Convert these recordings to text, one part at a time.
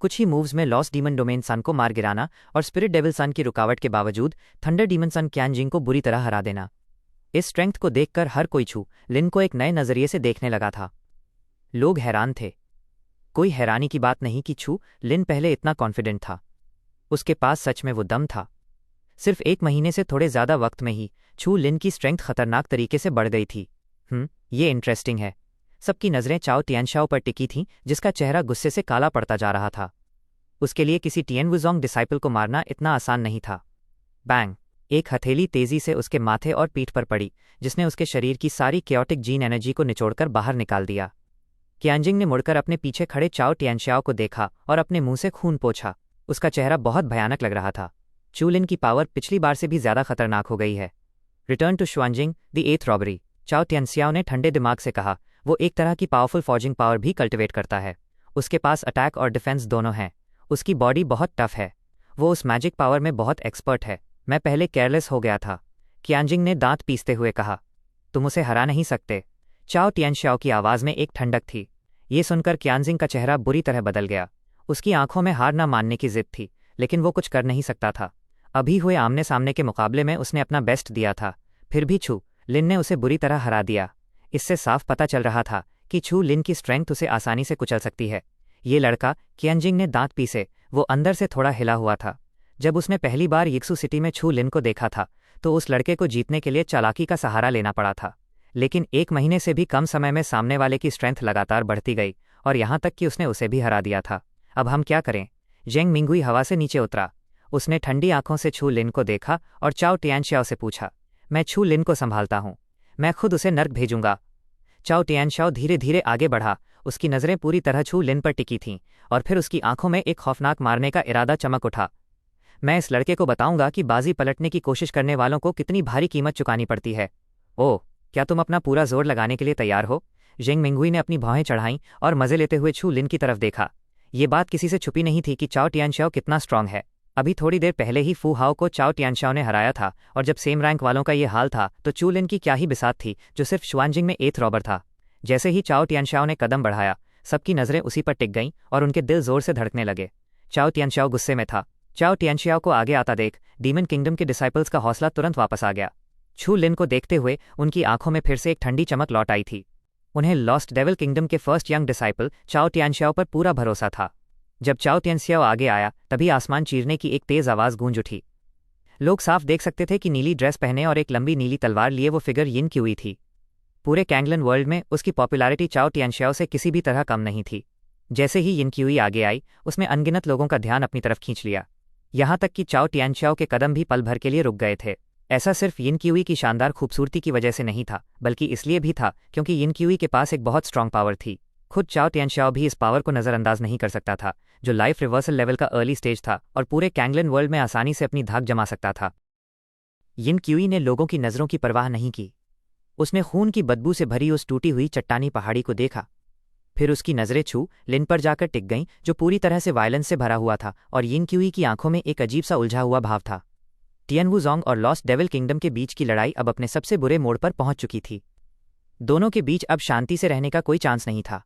कुछ he moves में lost demon domain सन को मार गिराना और स्पिरिट डेविल सन की रुकावट के बावजूद थंडर डीमन सन क्यानजिंग को बुरी तरह हरा देना। इस स्ट्रेंथ को देखकर हर कोई छू लिन को एक नए नजरिए से देखने लगा था। लोग हैरान थे। कोई हैरानी की बात नहीं कि छू लिन पहले इतना कॉन्फिडेंट था। उसके पास सच में वो दम था। सिर्फ 1 महीने से थोड़े ज्यादा वक्त में ही छू लिन की स्ट्रेंथ खतरनाक तरीके से बढ़ गई थी। ये इंटरेस्टिंग है। सबकी नजरें चाओ तियानशाओ पर टिकी थीं, जिसका चेहरा गुस्से से काला पड़ता जा रहा था। उसके लिए किसी टिएनवुजोंग डिसाइपल को मारना इतना आसान नहीं था। बैंग! एक हथेली तेजी से उसके माथे और पीठ पर पड़ी, जिसने उसके शरीर की सारी केओटिक जीन एनर्जी को निचोड़कर बाहर निकाल दिया। क्यानजिंग ने मुड़कर अपने पीछे खड़े चाओ तियानशाओ को देखा और अपने मुंह से खून पोंछा। उसका चेहरा बहुत भयानक लग रहा था। चू लिन की पावर पिछली बार से भी ज्यादा खतरनाक हो गई है। Return to Xuanjing, the 8th robbery, Chao Tianshao ने ठंडे दिमाग से कहा। वो एक तरह की पावरफुल फॉर्जिंग पावर भी कल्टिवेट करता है। उसके पास अटैक और डिफेंस दोनों हैं। उसकी बॉडी बहुत टफ है। वो उस मैजिक पावर में बहुत एक्सपर्ट है। मैं पहले केयरलेस हो गया था, क्यानजिंग ने दांत पीसते हुए कहा। तुम उसे हरा नहीं सकते। चाओ तियानशाओ की आवाज़ में एक ठंडक थी। ये सुनकर क्यानजिंग का चेहरा बुरी तरह बदल गया। उसकी आंखों में हार न मानने की जिद थी, लेकिन वो कुछ कर नहीं सकता था। अभी हुए आमने सामने के मुकाबले में उसने अपना बेस्ट दिया था। फिर भी छू लिन ने उसे बुरी तरह हरा दिया। इससे साफ पता चल रहा था कि छू लिन की स्ट्रेंथ उसे आसानी से कुचल सकती है। ये लड़का, क्यानजिंग ने दांत पीसे, वो अंदर से थोड़ा हिला हुआ था। जब उसने पहली बार यिक्सू सिटी में छू लिन को देखा था तो उस लड़के को जीतने के लिए चालाकी का सहारा लेना पड़ा था। लेकिन 1 महीने से भी कम समय में सामने वाले की स्ट्रेंथ लगातार बढ़ती गई और यहाँ तक कि उसने उसे भी हरा दिया था। अब हम क्या करें? जेंग मिंगुई हवा से नीचे उतरा। उसने ठंडी आंखों से छू लिन को देखा और चाओ तियानशाओ से पूछा, मैं छू लिन को संभालता हूँ, मैं खुद उसे नर्क भेजूंगा। चाओ तियानशाओ धीरे धीरे आगे बढ़ा। उसकी नज़रें पूरी तरह छू लिन पर टिकी थीं और फिर उसकी आंखों में एक खौफनाक मारने का इरादा चमक उठा। मैं इस लड़के को बताऊंगा कि बाजी पलटने की कोशिश करने वालों को कितनी भारी कीमत चुकानी पड़ती है। ओह, क्या तुम अपना पूरा जोर लगाने के लिए तैयार हो? जेंग मिंगुई ने अपनी भौहें चढ़ाईं और मजे लेते हुए छू लिन की तरफ देखा। ये बात किसी से छुपी नहीं थी कि चाओ तियानशाओ कितना स्ट्रांग है। अभी थोड़ी देर पहले ही फू हाओ को चाओ तियानशाओ ने हराया था और जब सेम रैंक वालों का ये हाल था तो चू लिन की क्या ही बिसात थी, जो सिर्फ शुआनजिंग में 8th रॉबर था। जैसे ही चाओ तियानशाओ ने कदम बढ़ाया, सबकी नजरें उसी पर टिक गईं और उनके दिल जोर से धड़कने लगे। चाओ तियानशाओ गुस्से में था। चाओ तियानशाओ को आगे आता देख डीमन किंगडम के डिसाइपल्स का हौसला तुरंत वापस आ गया। छू लिन को देखते हुए उनकी आंखों में फिर से एक ठंडी चमक लौट आई थी। उन्हें लॉस्ट डेविल किंगडम के फर्स्ट यंग डिसाइपल चाओ तियानशाओ पर पूरा भरोसा था। जब चाओ तियानशाओ आगे आया तभी आसमान चीरने की एक तेज आवाज गूंज उठी। लोग साफ देख सकते थे कि नीली ड्रेस पहने और एक लंबी नीली तलवार लिए वो फिगर यिन क्यूई थी। पूरे कैंगलन वर्ल्ड में उसकी पॉपुलैरिटी चाओ तियानशाओ से किसी भी तरह कम नहीं थी। जैसे ही यिन क्यूई आगे आई, उसने अनगिनत लोगों का ध्यान अपनी तरफ खींच लिया। यहाँ तक कि चाओ तियानशाओ के कदम भी पल भर के लिए रुक गए थे। ऐसा सिर्फ यिन क्यूई की शानदार खूबसूरती की वजह से नहीं था, बल्कि इसलिए भी था क्योंकि यिन क्यूई के पास एक बहुत स्ट्रांग पावर थी। खुद चाओ तियानशाओ भी इस पावर को नज़रअंदाज नहीं कर सकता था, जो लाइफ रिवर्सल लेवल का अर्ली स्टेज था और पूरे कैंगलन वर्ल्ड में आसानी से अपनी धाक जमा सकता था। यिन क्यूई ने लोगों की नज़रों की परवाह नहीं की। उसने खून की बदबू से भरी उस टूटी हुई चट्टानी पहाड़ी को देखा। फिर उसकी नज़रें छू लिन पर जाकर टिक गईं, जो पूरी तरह से वायलेंस से भरा हुआ था और यिन क्यूई की आंखों में एक अजीब सा उलझा हुआ भाव था। टिएनवुजोंग और लॉस्ट डेविल किंगडम के बीच की लड़ाई अब अपने सबसे बुरे मोड़ पर पहुंच चुकी थी। दोनों के बीच अब शांति से रहने का कोई चांस नहीं था।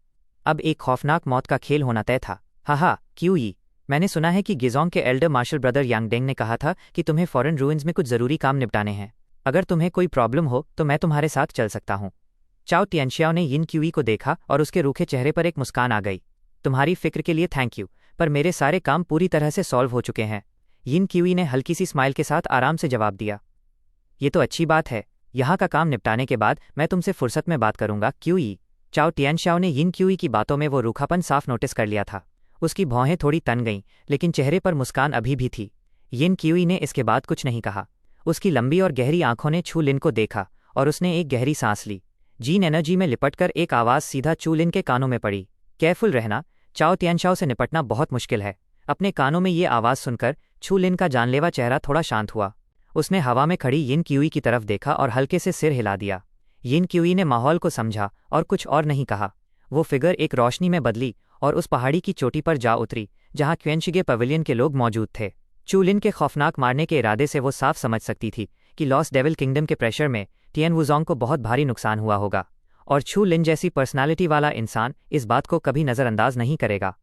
अब एक खौफनाक मौत का खेल होना तय था। हा क्यूई, मैंने सुना है कि गिजोंग के एल्डर मार्शल ब्रदर यांगडेंग ने कहा था कि तुम्हें फॉरेन रूइंस में कुछ ज़रूरी काम निपटाने हैं। अगर तुम्हें कोई प्रॉब्लम हो तो मैं तुम्हारे साथ चल सकता हूँ। चाओ तियानशाओ ने यिन क्यूई को देखा और उसके रूखे चेहरे पर एक मुस्कान आ गई। तुम्हारी फिक्र के लिए थैंक यू, पर मेरे सारे काम पूरी तरह से सॉल्व हो चुके हैं। यिन क्यूई ने हल्की सी स्माइल के साथ आराम से जवाब दिया। ये तो अच्छी बात है। यहाँ का काम निपटाने के बाद मैं तुमसे फुर्सत में बात करूंगा क्यूई। चाओ तियानशाओ ने यिन क्यूई की बातों में वो रूखापन साफ नोटिस कर लिया था। उसकी भौहें थोड़ी तन गईं, लेकिन चेहरे पर मुस्कान अभी भी थी। यिन क्यूई ने इसके बाद कुछ नहीं कहा। उसकी लंबी और गहरी आंखों ने छू लिन को देखा और उसने एक गहरी सांस ली। जीन एनर्जी में लिपटकर एक आवाज़ सीधा छू लिन के कानों में पड़ी। केयरफुल रहना, चाओ तियानशाओ से निपटना बहुत मुश्किल है। अपने कानों में ये आवाज़ सुनकर छू लिन का जानलेवा चेहरा थोड़ा शांत हुआ। उसने हवा में खड़ी यिन क्यूई की तरफ देखा और हल्के से सिर हिला दिया। यिन क्यूई ने माहौल को समझा और कुछ और नहीं कहा। वो फिगर एक रोशनी में बदली और उस पहाड़ी की चोटी पर जा उतरी जहां क्वेंशिगे पवेलियन के लोग मौजूद थे। चू लिन के खौफनाक मारने के इरादे से वो साफ समझ सकती थी कि लॉस्ट डेविल किंगडम के प्रेशर में टिएनवुजोंग को बहुत भारी नुकसान हुआ होगा, और छू लिन जैसी पर्सनालिटी वाला इंसान इस बात को कभी नज़रअंदाज नहीं करेगा।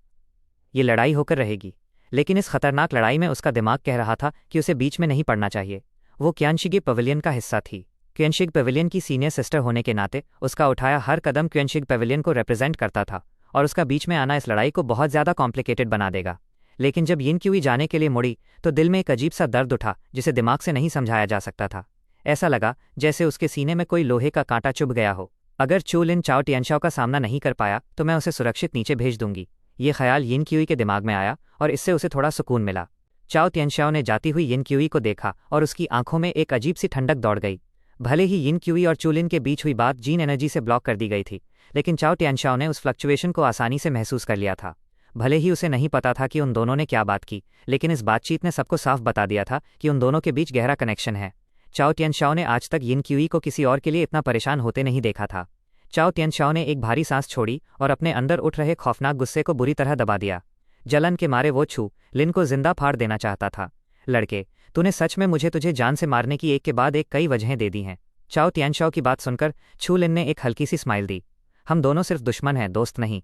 ये लड़ाई होकर रहेगी। लेकिन इस खतरनाक लड़ाई में उसका दिमाग कह रहा था कि उसे बीच में नहीं पड़ना चाहिए। वो क्यानशिगे पवेलियन का हिस्सा थी। क्वेनशिग पवेलियन की सीनियर सिस्टर होने के नाते उसका उठाया हर कदम क्वेनशिग पवेलियन को रिप्रेजेंट करता था, और उसका बीच में आना इस लड़ाई को बहुत ज़्यादा कॉम्प्लिकेटेड बना देगा। लेकिन जब यिन क्यूई जाने के लिए मुड़ी तो दिल में एक अजीब सा दर्द उठा जिसे दिमाग से नहीं समझाया जा सकता था। ऐसा लगा जैसे उसके सीने में कोई लोहे का कांटा चुभ गया हो। अगर चू लिन चाओ टियानशाओ का सामना नहीं कर पाया तो मैं उसे सुरक्षित नीचे भेज दूंगी। ये ख्याल यिन क्यूई के दिमाग में आया और इससे उसे थोड़ा सुकून मिला। चाओ टियानशाओ ने जाती हुई यिन क्यूई को देखा और उसकी आंखों में एक अजीब सी ठंडक दौड़ गई। भले ही यिन क्यूई और चू लिन के बीच हुई बात जीन एनर्जी से ब्लॉक कर दी गई थी, लेकिन चाओ टियानशाओ ने उस फ्लक्चुएशन को आसानी से महसूस कर लिया था। भले ही उसे नहीं पता था कि उन दोनों ने क्या बात की, लेकिन इस बातचीत ने सबको साफ बता दिया था कि उन दोनों के बीच गहरा कनेक्शन है। चाओ टियानशाओ ने आज तक यिन क्यूई को किसी और के लिए इतना परेशान होते नहीं देखा था। चाओ टियानशाओ ने एक भारी सांस छोड़ी और अपने अंदर उठ रहे खौफनाक गुस्से को बुरी तरह दबा दिया। जलन के मारे वो छू लिन को जिंदा फाड़ देना चाहता था। लड़के, तूने सच में मुझे तुझे जान से मारने की एक के बाद एक कई वजहें दे दी हैं। चाओ टियानशाओ की बात सुनकर छू लिन ने एक हल्की सी स्माइल दी। हम दोनों सिर्फ दुश्मन हैं, दोस्त नहीं।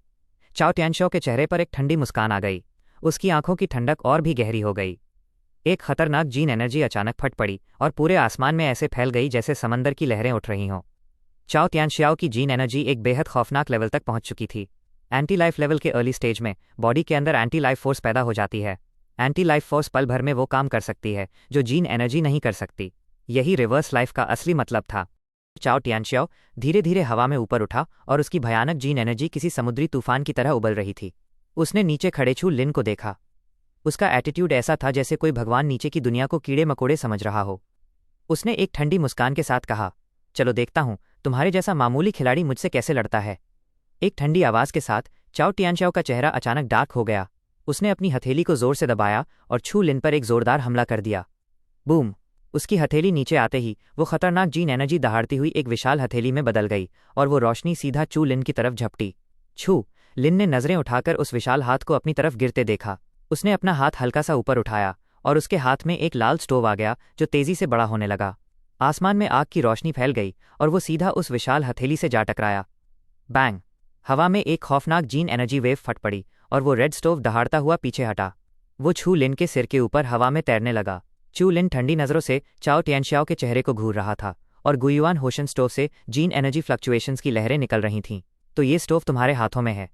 चाओ टियानशाओ के चेहरे पर एक ठंडी मुस्कान आ गई। उसकी आंखों की ठंडक और भी गहरी हो गई। एक खतरनाक जीन एनर्जी अचानक फट पड़ी और पूरे आसमान में ऐसे फैल गई जैसे समंदर की लहरें उठ रही हों। चाओ टियानशाओ की जीन एनर्जी एक बेहद खौफनाक लेवल तक पहुंच चुकी थी। एंटी लाइफ लेवल के अर्ली स्टेज में बॉडी के अंदर एंटी लाइफ फोर्स पैदा हो जाती है। एंटी लाइफ फोर्स पल भर में वो काम कर सकती है जो जीन एनर्जी नहीं कर सकती। यही रिवर्स लाइफ का असली मतलब था। चाओ टियानशाओ धीरे धीरे हवा में ऊपर उठा और उसकी भयानक जीन एनर्जी किसी समुद्री तूफान की तरह उबल रही थी। उसने नीचे खड़े छू लिन को देखा। उसका एटीट्यूड ऐसा था जैसे कोई भगवान नीचे की दुनिया को कीड़े मकोड़े समझ रहा हो। उसने एक ठंडी मुस्कान के साथ कहा, चलो देखता हूं तुम्हारे जैसा मामूली खिलाड़ी मुझसे कैसे लड़ता है। एक ठंडी आवाज के साथ चाओ टियानशाओ का चेहरा अचानक डार्क हो गया। उसने अपनी हथेली को जोर से दबाया और छू लिन पर एक जोरदार हमला कर दिया। बूम! उसकी हथेली नीचे आते ही वो खतरनाक जीन एनर्जी दहाड़ती हुई एक विशाल हथेली में बदल गई और वो रोशनी सीधा चू लिन की तरफ झपटी। छू लिन ने नजरें उठाकर उस विशाल हाथ को अपनी तरफ गिरते देखा। उसने अपना हाथ हल्का सा ऊपर उठाया और उसके हाथ में एक लाल स्टोव आ गया जो तेजी से बड़ा होने लगा। आसमान में आग की रोशनी फैल गई और वो सीधा उस विशाल हथेली से जा टकराया। बैंग! हवा में एक खौफनाक जीन एनर्जी वेव फट पड़ी और वो रेड स्टोव दहाड़ता हुआ पीछे हटा। वो छू लिन के सिर के ऊपर हवा में तैरने लगा। चू लिन ठंडी नज़रों से चाओ टियानशाओ के चेहरे को घूर रहा था और गुयुआन होशन स्टोव से जीन एनर्जी फ्लक्चुएशंस की लहरें निकल रही थीं। तो ये स्टोव तुम्हारे हाथों में है।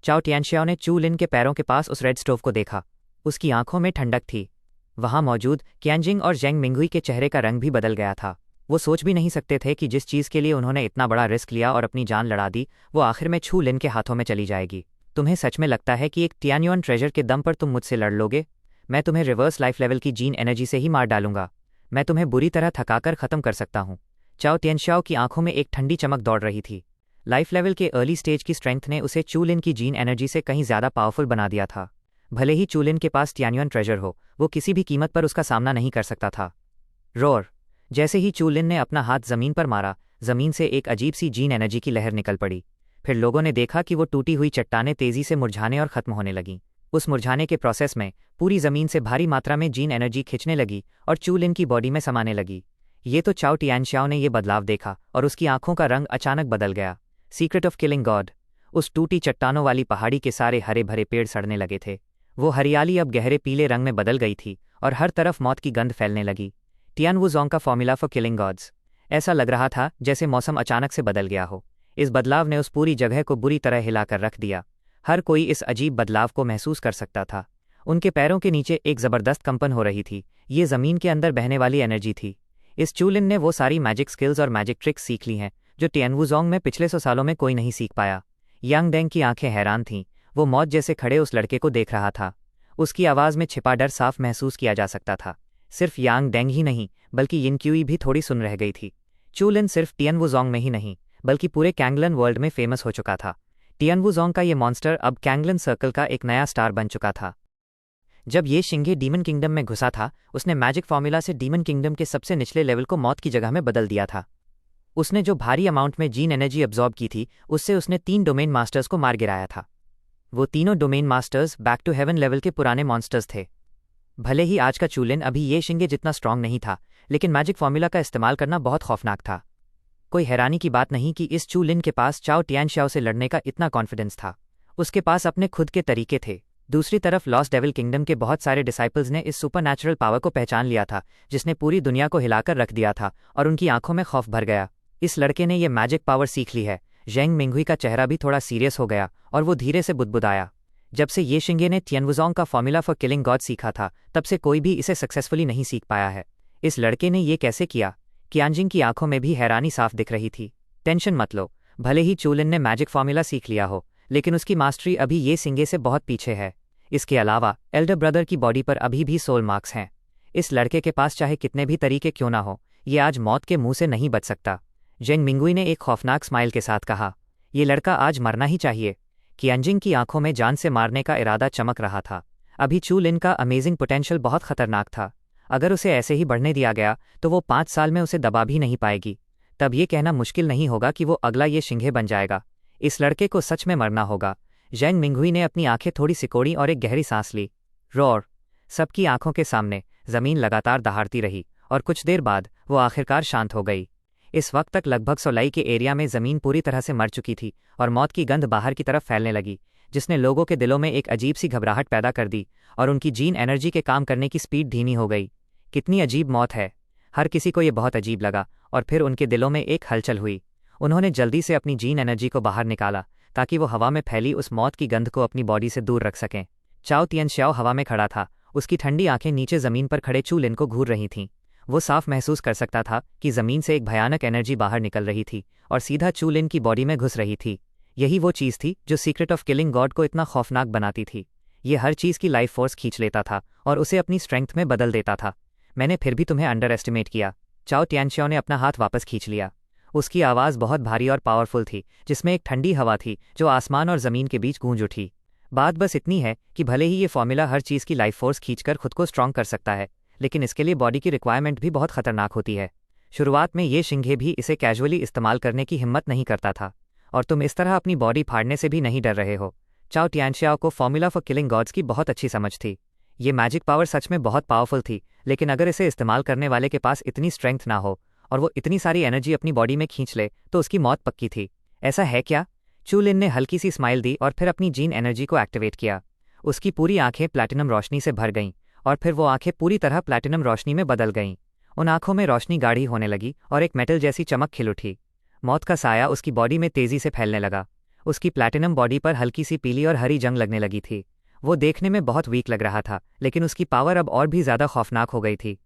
चाओ टियानशाओ ने चू लिन के पैरों के पास उस रेड स्टोव को देखा। उसकी आंखों में ठंडक थी। वहां मौजूद क्यानजिंग और जेंग मिंगुई के चेहरे का रंग भी बदल गया था। वो सोच भी नहीं सकते थे कि जिस चीज़ के लिए उन्होंने इतना बड़ा रिस्क लिया और अपनी जान लड़ा दी, वो आखिर में छू लिन के हाथों में चली जाएगी। तुम्हें सच में लगता है कि एक टियान्युआन ट्रेजर के दम पर तुम मुझसे लड़ लोगे? मैं तुम्हें रिवर्स लाइफ लेवल की जीन एनर्जी से ही मार डालूंगा। मैं तुम्हें बुरी तरह थकाकर खत्म कर सकता हूँ। चाओ टियानशाओ की आंखों में एक ठंडी चमक दौड़ रही थी। लाइफ लेवल के अर्ली स्टेज की स्ट्रेंथ ने उसे चू लिन की जीन एनर्जी से कहीं ज़्यादा पावरफुल बना दिया था। भले ही चू लिन के पास टियान्युआन ट्रेजर हो, वो किसी भी कीमत पर उसका सामना नहीं कर सकता था। रोर! जैसे ही चू लिन ने अपना हाथ जमीन पर मारा, जमीन से एक अजीब सी जीन एनर्जी की लहर निकल पड़ी। फिर लोगों ने देखा कि वो टूटी हुई चट्टानें तेजी से मुरझाने और खत्म होने लगीं। उस मुरझाने के प्रोसेस में पूरी जमीन से भारी मात्रा में जीन एनर्जी खिंचने लगी और चू लिन की बॉडी में समाने लगी। ये तो चाओ टियानशाओ ने ये बदलाव देखा और उसकी आंखों का रंग अचानक बदल गया। Secret of killing God! उस टूटी चट्टानों वाली पहाड़ी के सारे हरे भरे पेड़ सड़ने लगे थे। वो हरियाली अब गहरे पीले रंग में बदल गई थी और हर तरफ मौत की गंध फैलने लगी। टियानवुज़ोंग का फॉर्मूला फॉर किलिंग गॉड्स! ऐसा लग रहा था जैसे मौसम अचानक से बदल गया हो। इस बदलाव ने उस पूरी जगह को बुरी तरह हिलाकर रख दिया। हर कोई इस अजीब बदलाव को महसूस कर सकता था। उनके पैरों के नीचे एक ज़बरदस्त कंपन हो रही थी। ये ज़मीन के अंदर बहने वाली एनर्जी थी। इस चू लिन ने वो सारी मैजिक स्किल्स और मैजिक ट्रिक्स सीख ली हैं जो टियानवुज़ोंग में पिछले 100 सालों में कोई नहीं सीख पाया। यांग डेंग की आंखें हैरान थीं। वो मौत जैसे खड़े उस लड़के को देख रहा था। उसकी आवाज़ में छिपा डर साफ महसूस किया जा सकता था। सिर्फ यांग डेंग ही नहीं, बल्कि यिन क्यूई भी थोड़ी सुन रह गई थी। चू लिन सिर्फ टियानवुज़ोंग में ही नहीं, बल्कि पूरे कैंगलन वर्ल्ड में फेमस हो चुका था। टियानवुज़ोंग का ये मॉन्स्टर अब कैंगलन सर्कल का एक नया स्टार बन चुका था। जब ये शिंगे डीमन किंगडम में घुसा था, उसने मैजिक फॉर्मूला से डीमन किंगडम के सबसे निचले लेवल को मौत की जगह में बदल दिया था। उसने जो भारी अमाउंट में जीन एनर्जी अब्जॉर्ब की थी, उससे उसने 3 डोमेन मास्टर्स को मार गिराया था। वो तीनों domain masters back to heaven level के पुराने मॉन्स्टर्स थे। भले ही आज का चू लिन अभी ये शिंगे जितना स्ट्रांग नहीं था, लेकिन मैजिक फॉर्मूला का इस्तेमाल करना बहुत खौफनाक था। कोई हैरानी की बात नहीं कि इस चू लिन के पास चाओ टियानशाओ से लड़ने का इतना कॉन्फिडेंस था। उसके पास अपने खुद के तरीके थे। दूसरी तरफ लॉस्ट डेविल किंगडम के बहुत सारे डिसाइपल्स ने इस सुपरनैचुरल पावर को पहचान लिया था जिसने पूरी दुनिया को हिलाकर रख दिया था और उनकी आंखों में खौफ भर गया। इस लड़के ने यह मैजिक पावर सीख ली है। जेंग मिंगहुई का चेहरा भी थोड़ा सीरियस हो गया और वो धीरे से बुदबुदाया। जब से ये शिंगे ने तियानवुज़ोंग का फॉर्मूला फॉर किलिंग गॉड सीखा था तब से कोई भी इसे सक्सेसफुली नहीं सीख पाया है। इस लड़के ने ये कैसे किया? कियांजिंग की आंखों में भी हैरानी साफ दिख रही थी। टेंशन मत लो, भले ही चूलिन ने मैजिक फॉर्मूला सीख लिया हो लेकिन उसकी मास्टरी अभी ये सिंगे से बहुत पीछे है। इसके अलावा एल्डर ब्रदर की बॉडी पर अभी भी सोल मार्क्स हैं। इस लड़के के पास चाहे कितने भी तरीके क्यों ना हो, ये आज मौत के मुंह से नहीं बच सकता। जेंग मिंगुई ने एक खौफनाक स्माइल के साथ कहा, ये लड़का आज मरना ही चाहिए। कियांजिंग की आंखों में जान से मारने का इरादा चमक रहा था। अभी चू लिन का अमेजिंग पोटेंशियल बहुत खतरनाक था। अगर उसे ऐसे ही बढ़ने दिया गया तो वो 5 साल में उसे दबा भी नहीं पाएगी। तब ये कहना मुश्किल नहीं होगा कि वो अगला ये शिंगे बन जाएगा। इस लड़के को सच में मरना होगा। जेंग मिंगहुई ने अपनी आंखें थोड़ी सिकोड़ी और एक गहरी सांस ली। रोर! सबकी आंखों के सामने जमीन लगातार दहाड़ती रही और कुछ देर बाद वो आखिरकार शांत हो गई। इस वक्त तक लगभग सोलाई के एरिया में जमीन पूरी तरह से मर चुकी थी और मौत की गंध बाहर की तरफ फैलने लगी, जिसने लोगों के दिलों में एक अजीब सी घबराहट पैदा कर दी और उनकी जीन एनर्जी के काम करने की स्पीड धीमी हो गई। कितनी अजीब मौत है! हर किसी को ये बहुत अजीब लगा और फिर उनके दिलों में एक हलचल हुई। उन्होंने जल्दी से अपनी जीन एनर्जी को बाहर निकाला ताकि वो हवा में फैली उस मौत की गंध को अपनी बॉडी से दूर रख सकें। चाओ तियनश्याओ हवा में खड़ा था। उसकी ठंडी आंखें नीचे जमीन पर खड़े चू लिन को घूर रही थीं। वो साफ महसूस कर सकता था कि जमीन से एक भयानक एनर्जी बाहर निकल रही थी और सीधा चू लिन की बॉडी में घुस रही थी। यही वो चीज़ थी जो सीक्रेट ऑफ किलिंग गॉड को इतना खौफनाक बनाती थी। ये हर चीज़ की लाइफ फोर्स खींच लेता था और उसे अपनी स्ट्रेंथ में बदल देता था। मैंने फिर भी तुम्हें अंडर एस्टिमेट किया। चाओ तियानश्याओ ने अपना हाथ वापस खींच लिया। उसकी आवाज़ बहुत भारी और पावरफुल थी, जिसमें एक ठंडी हवा थी जो आसमान और ज़मीन के बीच गूंज उठी। बात बस इतनी है कि भले ही ये फॉर्मूला हर चीज़ की लाइफ फोर्स खींचकर खुद को स्ट्रॉन्ग कर सकता है, लेकिन इसके लिए बॉडी की रिक्वायरमेंट भी बहुत खतरनाक होती है। शुरुआत में ये शिंगे भी इसे कैजुअली इस्तेमाल करने की हिम्मत नहीं करता था, और तुम इस तरह अपनी बॉडी फाड़ने से भी नहीं डर रहे हो। चाओ तियानश्याओ को फॉर्मूला फॉर किलिंग गॉड्स की बहुत अच्छी समझ थी। ये मैजिक पावर सच में बहुत पावरफुल थी, लेकिन अगर इसे इस्तेमाल करने वाले के पास इतनी स्ट्रेंथ ना हो और वो इतनी सारी एनर्जी अपनी बॉडी में खींच ले तो उसकी मौत पक्की थी। ऐसा है क्या? चू लिन ने हल्की सी स्माइल दी और फिर अपनी जीन एनर्जी को एक्टिवेट किया। उसकी पूरी आंखें प्लैटिनम रोशनी से भर गईं और फिर वो आंखें पूरी तरह प्लैटिनम रोशनी में बदल गईं। उन आंखों में रोशनी गाढ़ी होने लगी और एक मेटल जैसी चमक खिल उठी। मौत का साया उसकी बॉडी में तेजी से फैलने लगा। उसकी प्लैटिनम बॉडी पर हल्की सी पीली और हरी जंग लगने लगी थी। वो देखने में बहुत वीक लग रहा था, लेकिन उसकी पावर अब और भी ज़्यादा खौफनाक हो गई थी।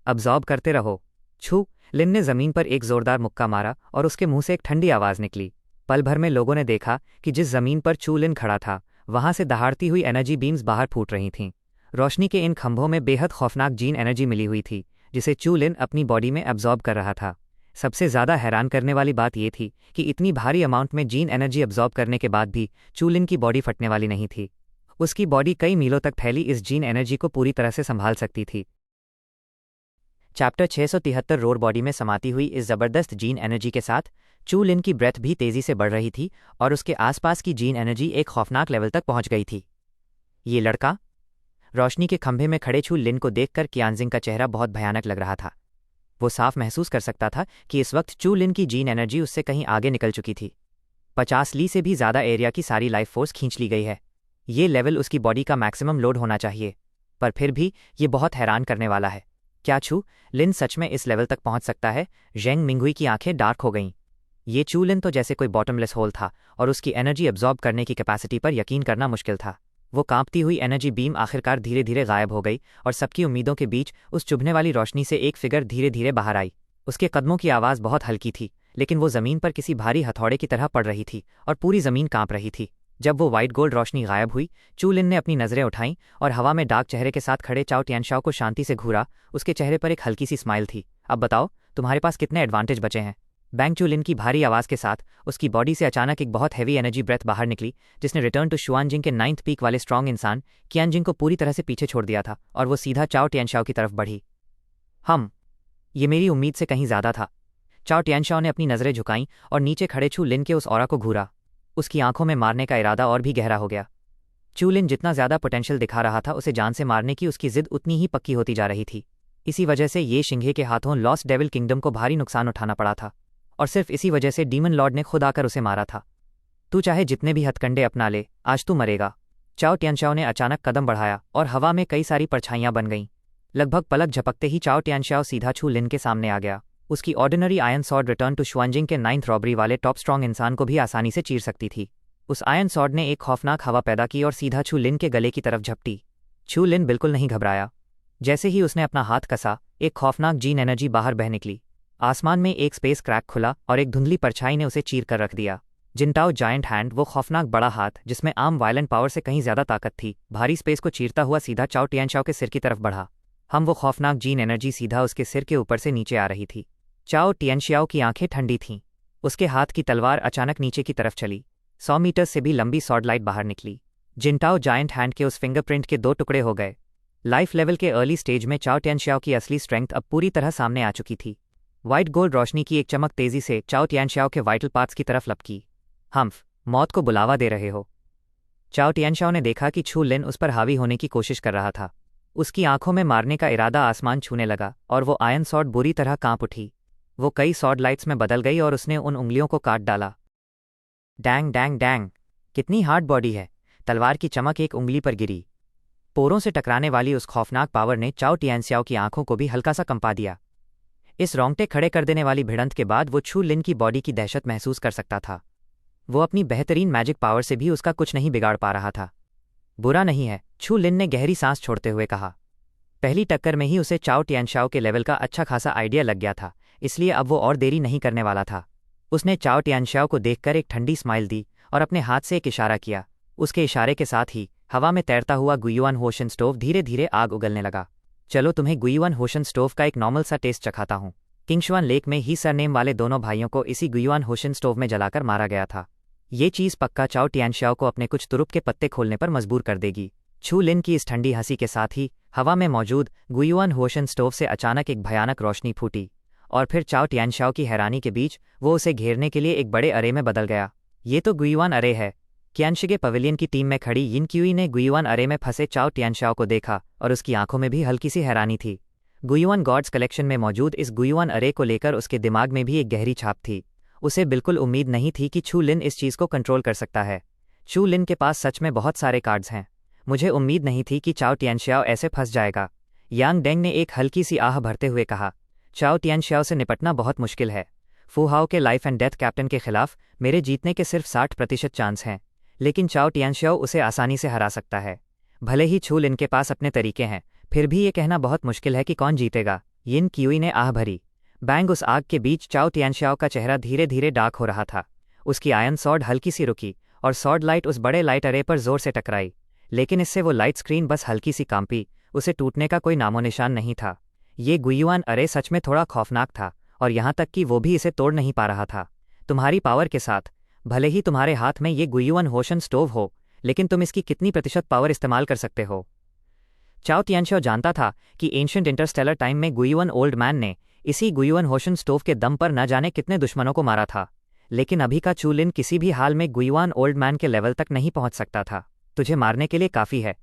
अब्जॉर्ब करते रहो। छू! लिन ने ज़मीन पर एक ज़ोरदार मुक्का मारा और उसके मुंह से एक ठंडी आवाज़ निकली। पल भर में लोगों ने देखा कि जिस ज़मीन पर चू लिन खड़ा था वहां से दहाड़ती हुई एनर्जी बीम्स बाहर फूट रही थीं। रोशनी के इन खंभों में बेहद खौफनाक जीन एनर्जी मिली हुई थी जिसे चू लिन अपनी बॉडी में एब्जॉर्ब कर रहा था। सबसे ज़्यादा हैरान करने वाली बात यह थी कि इतनी भारी अमाउंट में जीन एनर्जी एब्जॉर्ब करने के बाद भी चू लिन की बॉडी फटने वाली नहीं थी। उसकी बॉडी कई मीलों तक फैली इस जीन एनर्जी को पूरी तरह से संभाल सकती थी। चैप्टर 673 रोर बॉडी में समाती हुई इस ज़बरदस्त जीन एनर्जी के साथ चू लिन की ब्रेथ भी तेज़ी से बढ़ रही थी और उसके आसपास की जीन एनर्जी एक खौफनाक लेवल तक पहुंच गई थी। ये लड़का? रोशनी के खंभे में खड़े चू लिन को देखकर कियांजिंग का चेहरा बहुत भयानक लग रहा था। वो साफ महसूस कर सकता था कि इस वक्त चू लिन की जीन एनर्जी उससे कहीं आगे निकल चुकी थी। 50 ली से भी ज़्यादा एरिया की सारी लाइफ फोर्स खींच ली गई है। ये लेवल उसकी बॉडी का मैक्सिमम लोड होना चाहिए, पर फिर भी ये बहुत हैरान करने वाला है। क्या चू लिन सच में इस लेवल तक पहुंच सकता है? जेंग मिंगहुई की आंखें डार्क हो गईं। ये चू लिन तो जैसे कोई बॉटमलेस होल था और उसकी एनर्जी एब्जॉर्ब करने की कैपेसिटी पर यकीन करना मुश्किल था। वो कांपती हुई एनर्जी बीम आखिरकार धीरे धीरे गायब हो गई और सबकी उम्मीदों के बीच उस चुभने वाली रोशनी से एक फिगर धीरे धीरे बाहर आई। उसके कदमों की आवाज़ बहुत हल्की थी, लेकिन वो ज़मीन पर किसी भारी हथौड़े की तरह पड़ रही थी और पूरी ज़मीन कांप रही थी। जब वो वाइट गोल्ड रोशनी गायब हुई, चू लिन ने अपनी नज़रें उठाईं और हवा में डार्क चेहरे के साथ खड़े चाओ तियानश्याओ को शांति से घूरा। उसके चेहरे पर एक हल्की सी स्माइल थी। अब बताओ, तुम्हारे पास कितने एडवांटेज बचे हैं? बैंग चू लिन की भारी आवाज़ के साथ उसकी बॉडी से अचानक एक बहुत हैवी एनर्जी ब्रेथ बाहर निकली, जिसने रिटर्न टू शुआनजिंग के 9th पीक वाले स्ट्रॉन्ग इंसान कियांजिंग को पूरी तरह से पीछे छोड़ दिया था और वो सीधा चाओ तियानश्याओ की तरफ बढ़ी। ये मेरी उम्मीद से कहीं ज़्यादा था। चाओ तियानश्याओ ने अपनी नज़रें झुकाईं और नीचे खड़े चू लिन के उस ऑरा को घूरा। उसकी आंखों में मारने का इरादा और भी गहरा हो गया। चू लिन जितना ज़्यादा पोटेंशियल दिखा रहा था, उसे जान से मारने की उसकी जिद उतनी ही पक्की होती जा रही थी। इसी वजह से ये शिंगे के हाथों लॉस्ट डेविल किंगडम को भारी नुकसान उठाना पड़ा था, और सिर्फ इसी वजह से डीमन लॉर्ड ने खुद आकर उसे मारा था। तू चाहे जितने भी हथकंडे अपना ले, आज तू मरेगा। चाओ टियानशाओ ने अचानक कदम बढ़ाया और हवा में कई सारी परछाइयां बन गईं। लगभग पलक झपकते ही चाओ टियानशाओ सीधा छू लिन के सामने आ गया। उसकी ordinary iron sword return to Xuanjing के 9th रॉबरी वाले टॉप स्ट्रॉन्ग इंसान को भी आसानी से चीर सकती थी। उस आयरन सॉर्ड ने एक खौफनाक हवा पैदा की और सीधा छू लिन के गले की तरफ झपटी। छू लिन बिल्कुल नहीं घबराया। जैसे ही उसने अपना हाथ कसा, एक खौफनाक जीन एनर्जी बाहर बह निकली। आसमान में एक स्पेस क्रैक खुला और एक धुंधली परछाई ने उसे चीर कर रख दिया। जिनटाओ जायंट हैंड, वो खौफनाक बड़ा हाथ जिसमें आम वायलेंट पावर से कहीं ज्यादा ताकत थी, भारी स्पेस को चीरता हुआ सीधा चाओ टियानशाओ के सिर की तरफ बढ़ा। वो खौफनाक जीन एनर्जी सीधा उसके सिर के ऊपर से नीचे आ रही थी। चाओ टियानशियाओ की आंखें ठंडी थीं। उसके हाथ की तलवार अचानक नीचे की तरफ चली। 100 मीटर से भी लंबी सॉर्ड लाइट बाहर निकली। जिनटाओ जायंट हैंड के उस फिंगरप्रिंट के 2 टुकड़े हो गए। लाइफ लेवल के अर्ली स्टेज में चाओ टियानशियाओ की असली स्ट्रेंथ अब पूरी तरह सामने आ चुकी थी। व्हाइट गोल्ड रोशनी की एक चमक तेजी से चाओ टियानशियाओ के वाइटल पार्ट्स की तरफ लपकी। हम्फ, मौत को बुलावा दे रहे हो। चाओ टियानशियाओ ने देखा कि छू लिन उस पर हावी होने की कोशिश कर रहा था। उसकी आंखों में मारने का इरादा आसमान छूने लगा और वो आयरन सॉर्ड बुरी तरह कांप उठी। वो कई सॉर्ड लाइट्स में बदल गई और उसने उन उंगलियों को काट डाला। डैंग डैंग डैंग, कितनी हार्ड बॉडी है। तलवार की चमक एक उंगली पर गिरी। पोरों से टकराने वाली उस खौफनाक पावर ने चाओ टियानशियाओ की आंखों को भी हल्का सा कंपा दिया। इस रोंगटे खड़े कर देने वाली भिड़ंत के बाद वो छू लिन की बॉडी की दहशत महसूस कर सकता था। वो अपनी बेहतरीन मैजिक पावर से भी उसका कुछ नहीं बिगाड़ पा रहा था। बुरा नहीं है, छू लिन ने गहरी सांस छोड़ते हुए कहा। पहली टक्कर में ही उसे चाओ टियानशियाओ के लेवल का अच्छा खासा आइडिया लग गया था, इसलिए अब वो और देरी नहीं करने वाला था। उसने चाओ टियानशियाओ को देखकर एक ठंडी स्माइल दी और अपने हाथ से एक इशारा किया। उसके इशारे के साथ ही हवा में तैरता हुआ गुयुआन होशन स्टोव धीरे धीरे आग उगलने लगा। चलो तुम्हें गुयुआन होशन स्टोव का एक नॉर्मल सा टेस्ट चखाता हूँ। किंगशुआन लेक में ही सरनेम वाले दोनों भाइयों को इसी गुयुआन होशन स्टोव में जलाकर मारा गया था। ये चीज़ पक्का चाओ टियानशियाओ को अपने कुछ तुरुप के पत्ते खोलने पर मजबूर कर देगी। छू लिन की इस ठंडी हंसी के साथ ही हवा में मौजूद गुयुआन होशन स्टोव से अचानक एक भयानक रोशनी फूटी और फिर चाओ टियानशियाओ की हैरानी के बीच वो उसे घेरने के लिए एक बड़े अरे में बदल गया। ये तो गुयुआन अरे है। क्यानशिगे पवेलियन की टीम में खड़ी यिन क्यूई ने गुयुआन अरे में फंसे चाओ टियानशियाओ को देखा और उसकी आंखों में भी हल्की सी हैरानी थी। गुयुआन गॉड्स कलेक्शन में मौजूद इस गुयुआन अरे को लेकर उसके दिमाग में भी एक गहरी छाप थी। उसे बिल्कुल उम्मीद नहीं थी कि छू लिन इस चीज़ को कंट्रोल कर सकता है। छू लिन के पास सच में बहुत सारे कार्ड्स हैं। मुझे उम्मीद नहीं थी कि चाओ टियानशियाओ ऐसे फंस जाएगा। यांग डेंग ने एक हल्की सी आह भरते हुए कहा। चाओ टियानशियाओ से निपटना बहुत मुश्किल है। फू हाओ के लाइफ एंड डेथ कैप्टन के खिलाफ मेरे जीतने के सिर्फ 60% चांस हैं, लेकिन चाओ टियानशियाओ उसे आसानी से हरा सकता है। भले ही छू लिन के पास अपने तरीके हैं, फिर भी ये कहना बहुत मुश्किल है कि कौन जीतेगा। यिन क्यूई ने आह भरी। बैंग उस आग के बीच चाओ टियानशियाओ का चेहरा धीरे धीरे डार्क हो रहा था। उसकी आयरन सॉर्ड हल्की सी रुकी और सॉर्ड लाइट उस बड़े लाइट अरे पर जोर से टकराई, लेकिन इससे वो लाइट स्क्रीन बस हल्की सी कांपी। उसे टूटने का कोई नामो निशान नहीं था। ये गुयुआन अरे सच में थोड़ा खौफनाक था और यहाँ तक कि वो भी इसे तोड़ नहीं पा रहा था। तुम्हारी पावर के साथ, भले ही तुम्हारे हाथ में ये गुयुआन होशन स्टोव हो, लेकिन तुम इसकी कितनी प्रतिशत पावर इस्तेमाल कर सकते हो। चाओ टियानशियाओ जानता था कि एंशिएंट इंटरस्टेलर टाइम में गुयुआन ओल्ड मैन ने इसी गुयुआन होशन स्टोव के दम पर न जाने कितने दुश्मनों को मारा था, लेकिन अभी का चू लिन किसी भी हाल में गुयुआन ओल्ड मैन के लेवल तक नहीं पहुंच सकता था। तुझे मारने के लिए काफ़ी है।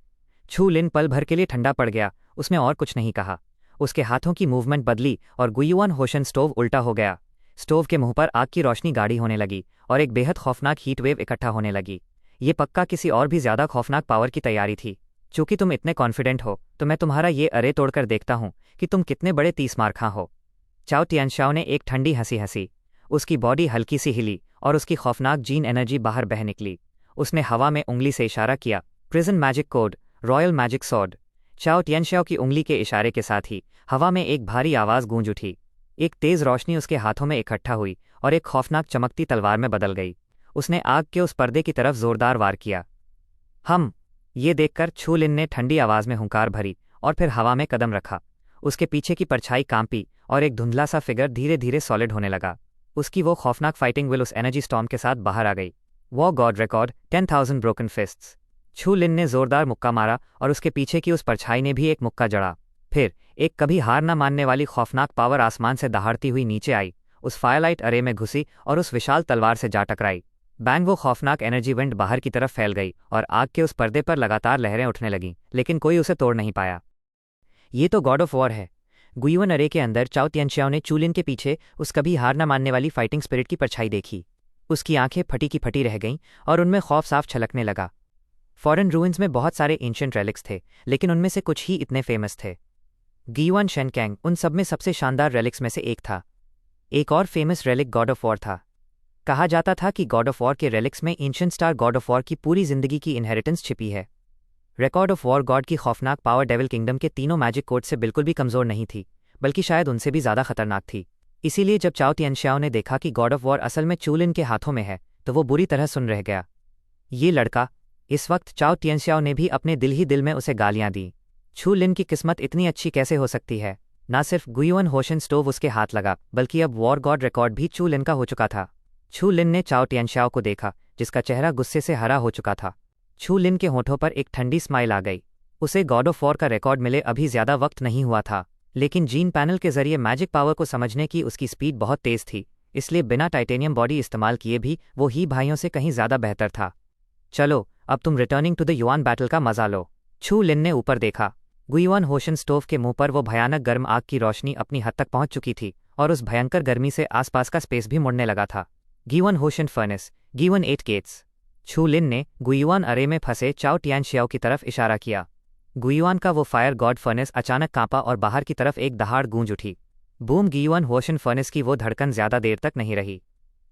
छू लिन पल भर के लिए ठंडा पड़ गया। उसने और कुछ नहीं कहा। उसके हाथों की मूवमेंट बदली और गुयुआन होशन स्टोव उल्टा हो गया। स्टोव के मुंह पर आग की रोशनी गाढ़ी होने लगी और एक बेहद खौफनाक हीट वेव इकट्ठा होने लगी। ये पक्का किसी और भी ज्यादा खौफनाक पावर की तैयारी थी। चूंकि तुम इतने कॉन्फिडेंट हो, तो मैं तुम्हारा ये अरे तोड़कर देखता हूँ कि तुम कितने बड़े 30 मार खां हो। चाओ टियानशियाओ ने एक ठंडी हंसी हंसी। उसकी बॉडी हल्की सी हिली और उसकी खौफनाक जीन एनर्जी बाहर बह निकली। उसने हवा में उंगली से इशारा किया। Prison magic code, royal magic sword. चाओ टियानशियाओ की उंगली के इशारे के साथ ही हवा में एक भारी आवाज़ गूंज उठी। एक तेज़ रोशनी उसके हाथों में इकट्ठा हुई और एक खौफनाक चमकती तलवार में बदल गई। उसने आग के उस पर्दे की तरफ जोरदार वार किया। ये देखकर छू लिन ने ठंडी आवाज़ में हुंकार भरी और फिर हवा में कदम रखा। उसके पीछे की परछाई कांपी और एक धुंधला सा फिगर धीरे धीरे सॉलिड होने लगा। उसकी वो खौफनाक फाइटिंग विल उस एनर्जी स्टॉर्म के साथ बाहर आ गई। Waugh God record 10,000 broken फिस्ट्स। छू लिन ने जोरदार मुक्का मारा और उसके पीछे की उस परछाई ने भी एक मुक्का जड़ा। फिर एक कभी हार न मानने वाली खौफनाक पावर आसमान से दहाड़ती हुई नीचे आई, उस फायरलाइट अरे में घुसी और उस विशाल तलवार से जा टकराई। बैंग वो खौफनाक एनर्जी विंड बाहर की तरफ फैल गई और आग के उस पर्दे पर लगातार लहरें उठने लगीं, लेकिन कोई उसे तोड़ नहीं पाया। ये तो गॉड ऑफ वॉर है। गुयुआन अरे के अंदर चाओ टियानशियाओ ने चू लिन के पीछे उस कभी हार न मानने वाली फाइटिंग स्पिरिट की परछाई देखी। उसकी आंखें फटी की फटी रह गईं और उनमें खौफ साफ छलकने लगा। फॉरेन रूइंस में बहुत सारे एंशिएंट रेलिक्स थे, लेकिन उनमें से कुछ ही इतने फेमस थे। गियुआन शेनकैंग उन सब में सबसे शानदार रेलिक्स में से एक था। एक और famous relic God of war था। कहा जाता था कि गॉड ऑफ वॉर के रेलिक्स में ancient star God of war की पूरी जिंदगी की इनहेरिटेंस छिपी है। रिकॉर्ड ऑफ वॉर गॉड की खौफनाक पावर डेविल किंगडम के तीनों मैजिक कोड से बिल्कुल भी कमजोर नहीं थी, बल्कि शायद उनसे भी ज्यादा खतरनाक थी। इसीलिए जब चाओ तियानशियाओ ने देखा कि गॉड ऑफ वॉर असल में चू लिन के हाथों में है, तो वो बुरी तरह सुन रह गया। ये लड़का, इस वक्त चाओ तियानशियाओ ने भी अपने दिल ही दिल में उसे गालियां दी। चू लिन की किस्मत इतनी अच्छी कैसे हो सकती है। ना सिर्फ गुयुआन होशन स्टोव उसके हाथ लगा, बल्कि अब वॉर गॉड रिकॉर्ड भी चू लिन का हो चुका था। चू लिन ने चाओ तियानशियाओ को देखा, जिसका चेहरा गुस्से से हरा हो चुका था। चू लिन के होठों पर एक ठंडी स्माइल आ गई। उसे गॉड ऑफ वॉर का रिकॉर्ड मिले अभी ज्यादा वक्त नहीं हुआ था, लेकिन जीन पैनल के जरिए मैजिक पावर को समझने की उसकी स्पीड बहुत तेज थी, इसलिए बिना टाइटेनियम बॉडी इस्तेमाल किए भी वो ही भाइयों से कहीं ज्यादा बेहतर था। चलो अब तुम returning to the Yuan battle का मजा लो। चू लिन ने ऊपर देखा। गुयुआन होशन स्टोव के मुंह पर वो भयानक गर्म आग की रोशनी अपनी हद तक पहुंच चुकी थी, और उस भयंकर गर्मी से आसपास का स्पेस भी मुड़ने लगा था। गियुआन होशन फर्नेस, गियुआन 8 गेट्स। चू लिन ने गुयुआन अरे में फंसे चाओ तियानशियाओ की तरफ इशारा किया। गुयुआन का वो फायर गॉड फर्नेस अचानक कांपा और बाहर की तरफ एक दहाड़ गूंज उठी। बूम! गियुआन होशन फर्नेस की वो धड़कन ज्यादा देर तक नहीं रही।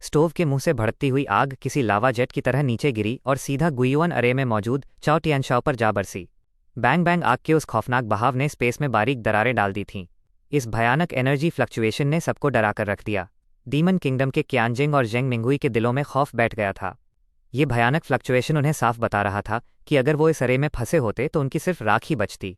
स्टोव के मुंह से भड़कती हुई आग किसी लावा जेट की तरह नीचे गिरी और सीधा गुयुआन अरे में मौजूद चाओ तियानशियाओ पर जा बरसी। Bang bang! आग के उस खौफनाक बहाव ने स्पेस में बारीक दरारें डाल दी थीं। इस भयानक एनर्जी फ्लक्चुएशन ने सबको डराकर रख दिया। डीमन किंगडम के क्यानजिंग और जेंग मिंगुई के दिलों में खौफ बैठ गया था। ये भयानक फ्लक्चुएशन उन्हें साफ बता रहा था कि अगर वो इस अरे में फंसे होते तो उनकी सिर्फ राख ही बचती।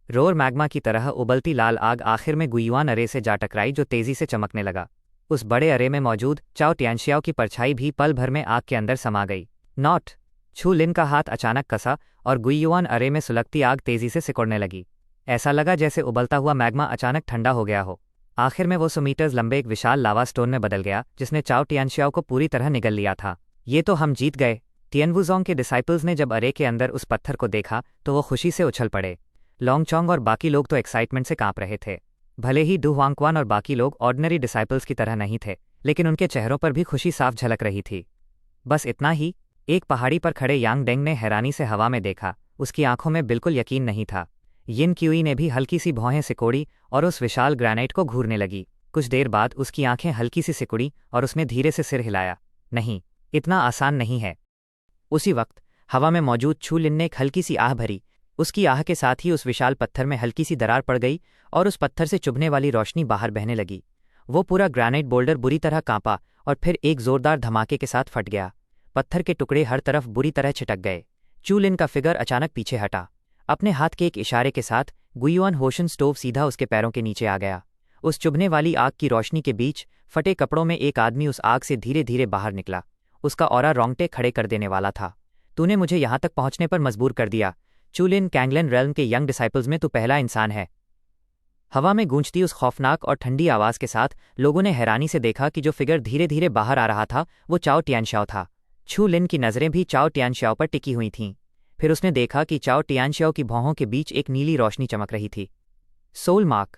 रोर मैग्मा की तरह उबलती लाल आग आखिर में गुयुआन अरे से जा टकराई, जो तेजी से चमकने लगा। उस बड़े अरे में मौजूद चाओ तियानशियाओ की परछाई भी पल भर में आग के अंदर समा गई। नॉट! चू लिन का हाथ अचानक कसा और गुयुआन अरे में सुलगती आग तेजी से सिकुड़ने लगी। ऐसा लगा जैसे उबलता हुआ मैग्मा अचानक ठंडा हो गया हो। आखिर में वो 100 मीटर्स लंबे एक विशाल लावा स्टोन में बदल गया, जिसने चाओ तियानशियाओ को पूरी तरह निगल लिया था। ये तो हम जीत गए। तियनवुजोंग के डिसाइपल्स ने जब अरे के अंदर उस पत्थर को देखा तो वो खुशी से उछल पड़े। लॉन्गचोंग और बाकी लोग तो एक्साइटमेंट से कांप रहे थे। भले ही डू हुआंगक्वान और बाकी लोग ऑर्डिनरी डिसाइपल्स की तरह नहीं थे, लेकिन उनके चेहरों पर भी खुशी साफ झलक रही थी। बस इतना ही। एक पहाड़ी पर खड़े यांग डेंग ने हैरानी से हवा में देखा। उसकी आंखों में बिल्कुल यकीन नहीं था। यिन क्यूई ने भी हल्की सी भौहें सिकोड़ी और उस विशाल ग्रेनाइट को घूरने लगी। कुछ देर बाद उसकी आंखें हल्की सी सिकुड़ी और उसने धीरे से सिर हिलाया। नहीं, इतना आसान नहीं है। उसी वक्त हवा में मौजूद चू लिन ने एक हल्की सी आह भरी। उसकी आह के साथ ही उस विशाल पत्थर में हल्की सी दरार पड़ गई और उस पत्थर से चुभने वाली रोशनी बाहर बहने लगी। वो पूरा ग्रेनाइट बोल्डर बुरी तरह कांपा और फिर एक जोरदार धमाके के साथ फट गया। पत्थर के टुकड़े हर तरफ बुरी तरह छिटक गए। चू लिन का फिगर अचानक पीछे हटा। अपने हाथ के एक इशारे के साथ गुयुआन होशन स्टोव सीधा उसके पैरों के नीचे आ गया। उस चुभने वाली आग की रोशनी के बीच फटे कपड़ों में एक आदमी उस आग से धीरे धीरे बाहर निकला। उसका ऑरा रोंगटे खड़े कर देने वाला था। तूने मुझे यहां तक पहुंचने पर मजबूर कर दिया। चू लिन, कैंगलन रेल्म के यंग डिसाइपल्स में तू पहला इंसान है। हवा में गूंजती उस खौफनाक और ठंडी आवाज के साथ लोगों ने हैरानी से देखा कि जो फिगर धीरे धीरे बाहर आ रहा था वो चाओ तियानशियाओ था। चू लिन की नजरें भी चाओ तियानशियाओ पर टिकी हुई थीं। फिर उसने देखा कि चाओ तियानशियाओ की भौहों के बीच एक नीली रोशनी चमक रही थी। Soul mark!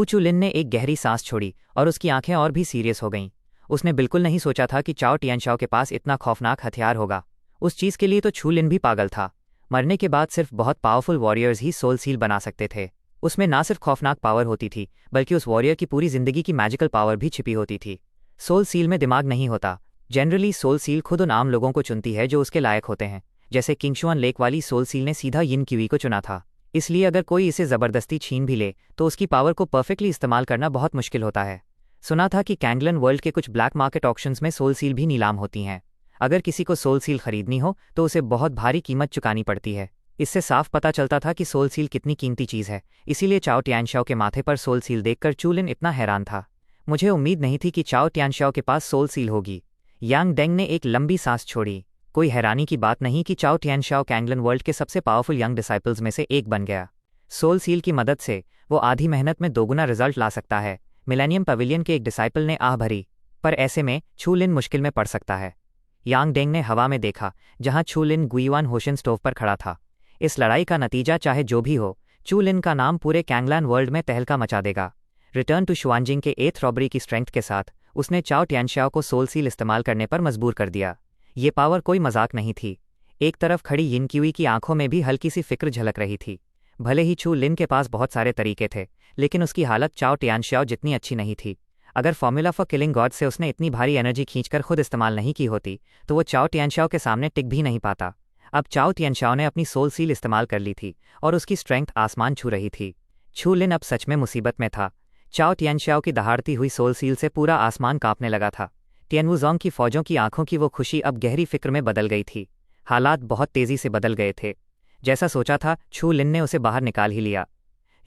चू लिन ने एक गहरी सांस छोड़ी और उसकी आंखें और भी सीरियस हो गईं। उसने बिल्कुल नहीं सोचा था कि चाओ तियानशियाओ के पास इतना खौफनाक हथियार होगा। उस चीज के लिए तो चू लिन भी पागल था। मरने के बाद सिर्फ बहुत पावरफुल वॉरियर्स ही सोल सील बना सकते थे। उसमें ना सिर्फ खौफनाक पावर होती थी, बल्कि उस वॉरियर की पूरी जिंदगी की मैजिकल पावर भी छिपी होती थी। सोल सील में दिमाग नहीं होता। जनरली सोल सील खुद उन आम लोगों को चुनती है जो उसके लायक होते हैं। जैसे किंगशुआन लेक वाली सोल सील ने सीधा यिन क्यूई को चुना था। इसलिए अगर कोई इसे जबरदस्ती छीन भी ले तो उसकी पावर को परफेक्टली इस्तेमाल करना बहुत मुश्किल होता है। सुना था कि कैंगलन वर्ल्ड के कुछ ब्लैक मार्केट ऑक्शंस में सोल सील भी नीलाम होती हैं। अगर किसी को सोल सील खरीदनी हो तो उसे बहुत भारी कीमत चुकानी पड़ती है। इससे साफ पता चलता था कि सोल सील कितनी कीमती चीज़ है। इसीलिए चाओ तियानशियाओ के माथे पर सोल सील देखकर चू लिन इतना हैरान था। मुझे उम्मीद नहीं थी कि चाओ तियानशियाओ के पास सोल सील होगी। यांग डेंग ने एक लंबी सांस छोड़ी। कोई हैरानी की बात नहीं कि चाओ तियानशियाओ कैंगलन वर्ल्ड के सबसे पावरफुल यंग डिसाइपल्स में से एक बन गया। सोल सील की मदद से वो आधी मेहनत में दोगुना रिजल्ट ला सकता है। मिलेनियम पवेलियन के एक डिसाइपल ने आह भरी। पर ऐसे में चू लिन मुश्किल में पड़ सकता है। यांग डेंग ने हवा में देखा, जहां चू लिन गुयुआन होशन स्टोव पर खड़ा था। इस लड़ाई का नतीजा चाहे जो भी हो, चू लिन का नाम पूरे कैंगलन वर्ल्ड में तहलका मचा देगा। रिटर्न टू शुआनजिंग के 8th रॉबरी की स्ट्रेंथ के साथ उसने चाओ तियानशियाओ को सोल सील इस्तेमाल करने पर मजबूर कर दिया। ये पावर कोई मजाक नहीं थी। एक तरफ खड़ी यिन क्यूई की आंखों में भी हल्की सी फिक्र झलक रही थी। भले ही चू लिन के पास बहुत सारे तरीके थे, लेकिन उसकी हालत चाओ टियानशियाओ जितनी अच्छी नहीं थी। अगर फॉर्मूला फॉर किलिंग गॉड से उसने इतनी भारी एनर्जी खींचकर खुद इस्तेमाल नहीं की होती तो वो चाओ टियानशियाओ के सामने टिक भी नहीं पाता। अब चाओ टियानशियाओ ने अपनी सोल सील इस्तेमाल कर ली थी और उसकी स्ट्रेंथ आसमान छू रही थी। चू लिन अब सच में मुसीबत में था। चाओ टियानशियाओ की दहाड़ती हुई सोल सील से पूरा आसमान कांपने लगा था। टियानवुजोंग की फौजों की आंखों की वो खुशी अब गहरी फिक्र में बदल गई थी। हालात बहुत तेजी से बदल गए थे। जैसा सोचा था, छू लिन ने उसे बाहर निकाल ही लिया।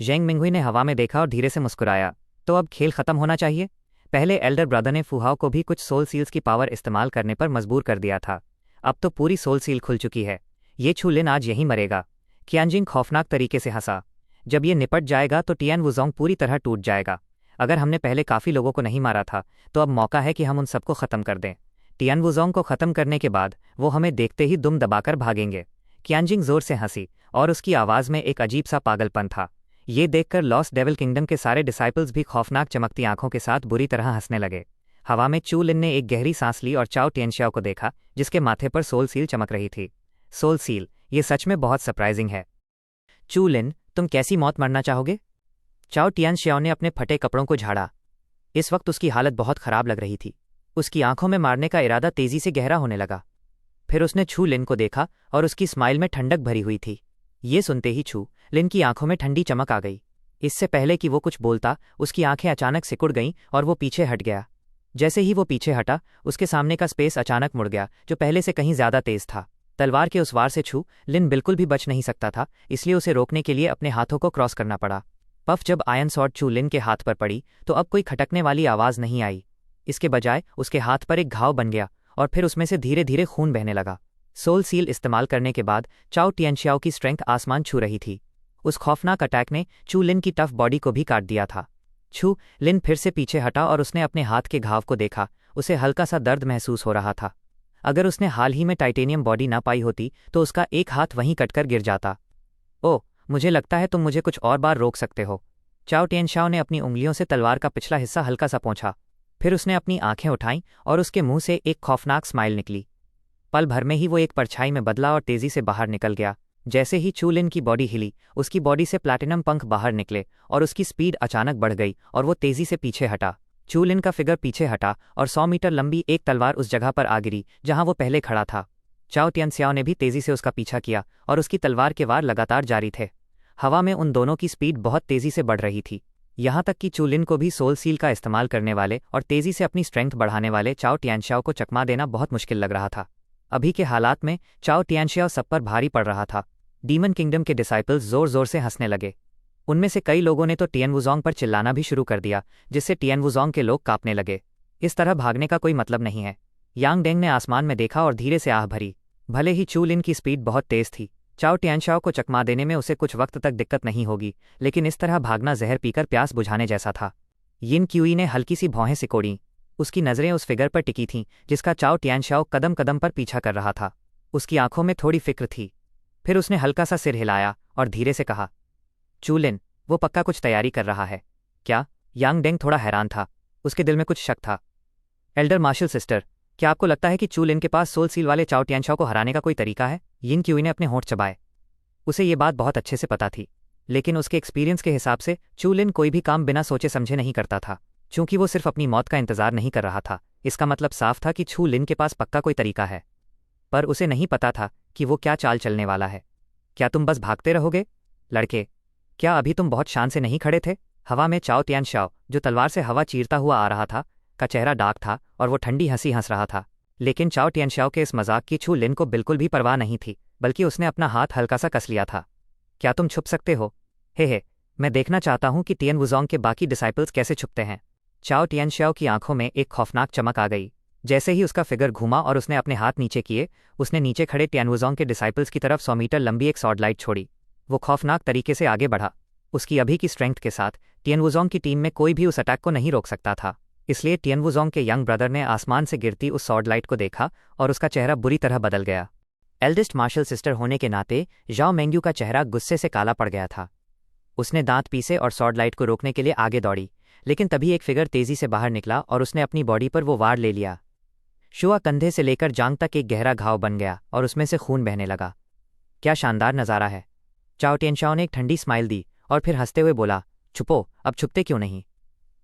जेंग मिंगुई ने हवा में देखा और धीरे से मुस्कुराया। तो अब खेल खत्म होना चाहिए। पहले एल्डर ब्रदर ने फुहाओ को भी कुछ सोल सील्स की पावर इस्तेमाल करने पर मजबूर कर दिया था। अब तो पूरी सोल सील खुल चुकी है। ये छू लिन आज यहीं मरेगा। कियानजिंग खौफनाक तरीके से हंसा। जब ये निपट जाएगा तो टियानवुजोंग पूरी तरह टूट जाएगा। अगर हमने पहले काफ़ी लोगों को नहीं मारा था तो अब मौका है कि हम उन सबको ख़त्म कर दें। टियानवुजोंग को ख़त्म करने के बाद वो हमें देखते ही दुम दबाकर भागेंगे। कियानजिंग जोर से हंसी और उसकी आवाज़ में एक अजीब सा पागलपन था। ये देखकर लॉस्ट डेविल किंगडम के सारे डिसाइपल्स भी खौफनाक चमकती आंखों के साथ बुरी तरह हंसने लगे। हवा में चू लिन ने एक गहरी सांस ली और चाओ टियानशियाओ को देखा, जिसके माथे पर सोल सील चमक रही थी। सोल सील, ये सच में बहुत सरप्राइजिंग है। चू लिन, तुम कैसी मौत मरना चाहोगे? चाओ टियानशियाओ ने अपने फटे कपड़ों को झाड़ा। इस वक्त उसकी हालत बहुत खराब लग रही थी। उसकी आंखों में मारने का इरादा तेजी से गहरा होने लगा। फिर उसने छू लिन को देखा और उसकी स्माइल में ठंडक भरी हुई थी। ये सुनते ही छू लिन की आंखों में ठंडी चमक आ गई। इससे पहले कि वो कुछ बोलता, उसकी आंखें अचानक सिकुड़ गईं और वो पीछे हट गया। जैसे ही वो पीछे हटा, उसके सामने का स्पेस अचानक मुड़ गया, जो पहले से कहीं ज्यादा तेज था। तलवार के उस वार से छू लिन बिल्कुल भी बच नहीं सकता था, इसलिए उसे रोकने के लिए अपने हाथों को क्रॉस करना पड़ा। पफ जब आयन सॉर्ड छू लिन के हाथ पर पड़ी तो अब कोई खटकने वाली आवाज़ नहीं आई। इसके बजाय उसके हाथ पर एक घाव बन गया और फिर उसमें से धीरे धीरे खून बहने लगा। सोल सील इस्तेमाल करने के बाद चाओ टियानशियाओ की स्ट्रेंथ आसमान छू रही थी। उस खौफनाक अटैक ने चू लिन की टफ बॉडी को भी काट दिया था। छू लिन फिर से पीछे हटा और उसने अपने हाथ के घाव को देखा। उसे हल्का सा दर्द महसूस हो रहा था। अगर उसने हाल ही में टाइटेनियम बॉडी ना पाई होती तो उसका एक हाथ वहीं कटकर गिर जाता। ओह, मुझे लगता है तुम मुझे कुछ और बार रोक सकते हो। चाओ टियानशियाओ ने अपनी उंगलियों से तलवार का पिछला हिस्सा हल्का सा पोंछा। फिर उसने अपनी आंखें उठाईं और उसके मुंह से एक खौफनाक स्माइल निकली। पल भर में ही वो एक परछाई में बदला और तेजी से बाहर निकल गया। जैसे ही चू लिन की बॉडी हिली, उसकी बॉडी से प्लैटिनम पंख बाहर निकले और उसकी स्पीड अचानक बढ़ गई और वो तेजी से पीछे हटा। चू लिन का फिगर पीछे हटा और 100 मीटर लंबी एक तलवार उस जगह पर आ गिरी जहां वो पहले खड़ा था। चाओ टियानशियाओ ने भी तेजी से उसका पीछा किया और उसकी तलवार के वार लगातार जारी थे। हवा में उन दोनों की स्पीड बहुत तेजी से बढ़ रही थी, यहाँ तक कि चू लिन को भी सोल सील का इस्तेमाल करने वाले और तेजी से अपनी स्ट्रेंथ बढ़ाने वाले चाओ टियानशियाओ को चकमा देना बहुत मुश्किल लग रहा था। अभी के हालात में चाओ टियानशियाओ सब पर भारी पड़ रहा था। डीमन किंगडम के डिसाइपल्स जोर जोर से हंसने लगे। उनमें से कई लोगों ने तो टियानवुजोंग पर चिल्लाना भी शुरू कर दिया, जिससे टियानवुजोंग के लोग कांपने लगे। इस तरह भागने का कोई मतलब नहीं है। यांग डेंग ने आसमान में देखा और धीरे से आह भरी। भले ही चू लिन की स्पीड बहुत तेज थी, चाओ टियानशियाओ को चकमा देने में उसे कुछ वक्त तक दिक्कत नहीं होगी, लेकिन इस तरह भागना जहर पीकर प्यास बुझाने जैसा था। यिन क्यूई ने हल्की सी भौहें सिकोड़ीं। उसकी नज़रें उस फिगर पर टिकी थीं जिसका चाओ टियानशियाओ कदम कदम पर पीछा कर रहा था। उसकी आंखों में थोड़ी फिक्र थी। फिर उसने हल्का सा सिर हिलाया और धीरे से कहा, चू लिन, वो पक्का कुछ तैयारी कर रहा है क्या? यांग डेंग थोड़ा हैरान था। उसके दिल में कुछ शक था। एल्डर मार्शल सिस्टर, क्या आपको लगता है कि चू लिन के पास सोल सील वाले चाओ टियानशियाओ को हराने का कोई तरीका है? यिन क्यूई ने अपने होंठ चबाए। उसे ये बात बहुत अच्छे से पता थी, लेकिन उसके एक्सपीरियंस के हिसाब से चू लिन कोई भी काम बिना सोचे समझे नहीं करता था। चूंकि वो सिर्फ अपनी मौत का इंतजार नहीं कर रहा था, इसका मतलब साफ था कि चू लिन के पास पक्का कोई तरीका है। पर उसे नहीं पता था कि वो क्या चाल चलने वाला है। क्या तुम बस भागते रहोगे लड़के? क्या अभी तुम बहुत शान से नहीं खड़े थे? हवा में चाओ टियानशियाओ, जो तलवार से हवा चीरता हुआ आ रहा था, का चेहरा डार्क था और वो ठंडी हंसी हंस रहा था। लेकिन चाओ टियानशियाओ के इस मजाक की चू लिन को बिल्कुल भी परवाह नहीं थी, बल्कि उसने अपना हाथ हल्का सा कस लिया था। क्या तुम छुप सकते हो? हे, मैं देखना चाहता हूं कि टियानवुजोंग के बाकी डिसाइपल्स कैसे छुपते हैं। चाओ टियानशियाओ की आंखों में एक खौफनाक चमक आ गई। जैसे ही उसका फिगर घूमा और उसने अपने हाथ नीचे किए, उसने नीचे खड़े टियानवुजोंग के डिसाइपल्स की तरफ 100 मीटर लंबी एक सॉर्ड लाइट छोड़ी। वो खौफनाक तरीके से आगे बढ़ा। उसकी अभी की स्ट्रेंथ के साथ टियानवुजोंग की टीम में कोई भी उस अटैक को नहीं रोक सकता था। इसलिए टियानवुजोंग के यंग ब्रदर ने आसमान से गिरती उस सॉर्ड लाइट को देखा और उसका चेहरा बुरी तरह बदल गया। एल्डेस्ट मार्शल सिस्टर होने के नाते जाओ मेंग्यू का चेहरा गुस्से से काला पड़ गया था। उसने दांत पीसे और सॉर्ड लाइट को रोकने के लिए आगे दौड़ी, लेकिन तभी एक फिगर तेजी से बाहर निकला और उसने अपनी बॉडी पर वो वार ले लिया। शुआ कंधे से लेकर जांग तक एक गहरा घाव बन गया और उसमें से खून बहने लगा। क्या शानदार नज़ारा है। चाओ टियानशाओ ने एक ठंडी स्माइल दी और फिर हंसते हुए बोला, छुपो, अब छुपते क्यों नहीं?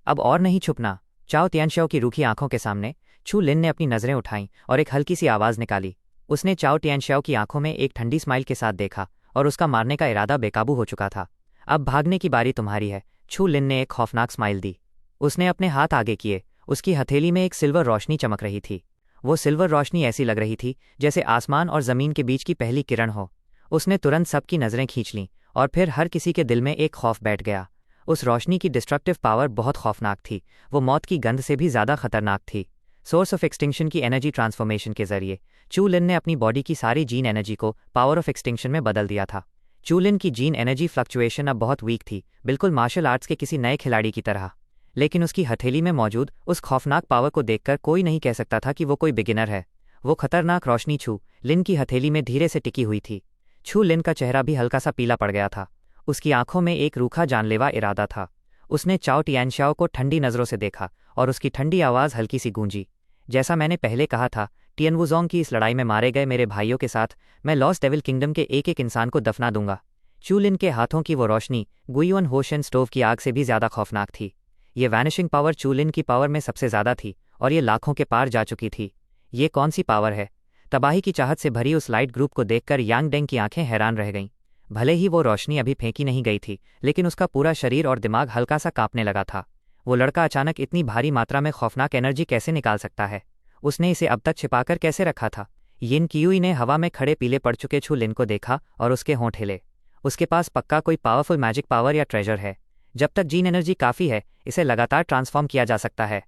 अब और नहीं छुपना। चाओ टियानशाओ की रूखी आंखों के सामने छू लिन ने अपनी नज़रें उठाईं और एक हल्की सी आवाज़ निकाली। उसने चाओ टियानशाओ की आंखों में एक ठंडी स्माइल के साथ देखा और उसका मारने का इरादा बेकाबू हो चुका था। अब भागने की बारी तुम्हारी है। छू लिन ने एक खौफनाक स्माइल दी। उसने अपने हाथ आगे किए। उसकी हथेली में एक सिल्वर रोशनी चमक रही थी। वो सिल्वर रोशनी ऐसी लग रही थी जैसे आसमान और ज़मीन के बीच की पहली किरण हो। उसने तुरंत सबकी नज़रें खींच लीं और फिर हर किसी के दिल में एक खौफ बैठ गया। उस रोशनी की डिस्ट्रक्टिव पावर बहुत खौफनाक थी। वो मौत की गंध से भी ज़्यादा खतरनाक थी। सोर्स ऑफ एक्सटिंक्शन की एनर्जी ट्रांसफॉर्मेशन के जरिए चू लिन ने अपनी बॉडी की सारी जीन एनर्जी को पावर ऑफ एक्सटिंक्शन में बदल दिया था। चू लिन की जीन एनर्जी फ्लक्चुएशन अब बहुत वीक थी, बिल्कुल मार्शल आर्ट्स के किसी नए खिलाड़ी की तरह। लेकिन उसकी हथेली में मौजूद उस खौफनाक पावर को देखकर कोई नहीं कह सकता था कि वो कोई बिगिनर है। वो खतरनाक रोशनी छू लिन की हथेली में धीरे से टिकी हुई थी। छू लिन का चेहरा भी हल्का सा पीला पड़ गया था। उसकी आंखों में एक रूखा जानलेवा इरादा था। उसने चाओ टियानशाओ को ठंडी नज़रों से देखा और उसकी ठंडी आवाज़ हल्की सी गूंजी। जैसा मैंने पहले कहा था, टियनवुज़ोंग की इस लड़ाई में मारे गए मेरे भाइयों के साथ मैं लॉस्ट डेविल किंगडम के एक एक इंसान को दफना दूंगा। चू लिन के हाथों की वो रोशनी गुइयुन होशन स्टोव की आग से भी ज़्यादा खौफनाक थी। ये वैनिशिंग पावर चू लिन की पावर में सबसे ज़्यादा थी और ये लाखों के पार जा चुकी थी। ये कौन सी पावर है? तबाही की चाहत से भरी उस लाइट ग्रुप को देखकर यांग डेंग की आंखें हैरान रह गईं। भले ही वो रोशनी अभी फेंकी नहीं गई थी, लेकिन उसका पूरा शरीर और दिमाग हल्का सा कांपने लगा था। वो लड़का अचानक इतनी भारी मात्रा में खौफनाक एनर्जी कैसे निकाल सकता है? उसने इसे अब तक छिपाकर कैसे रखा था? यिन कियुई ने हवा में खड़े पीले पड़ चुके छू लिन को देखा और उसके होंठ हिले। उसके पास पक्का कोई पावरफुल मैजिक पावर या ट्रेजर है। जब तक जीन एनर्जी काफ़ी है, इसे लगातार ट्रांसफॉर्म किया जा सकता है।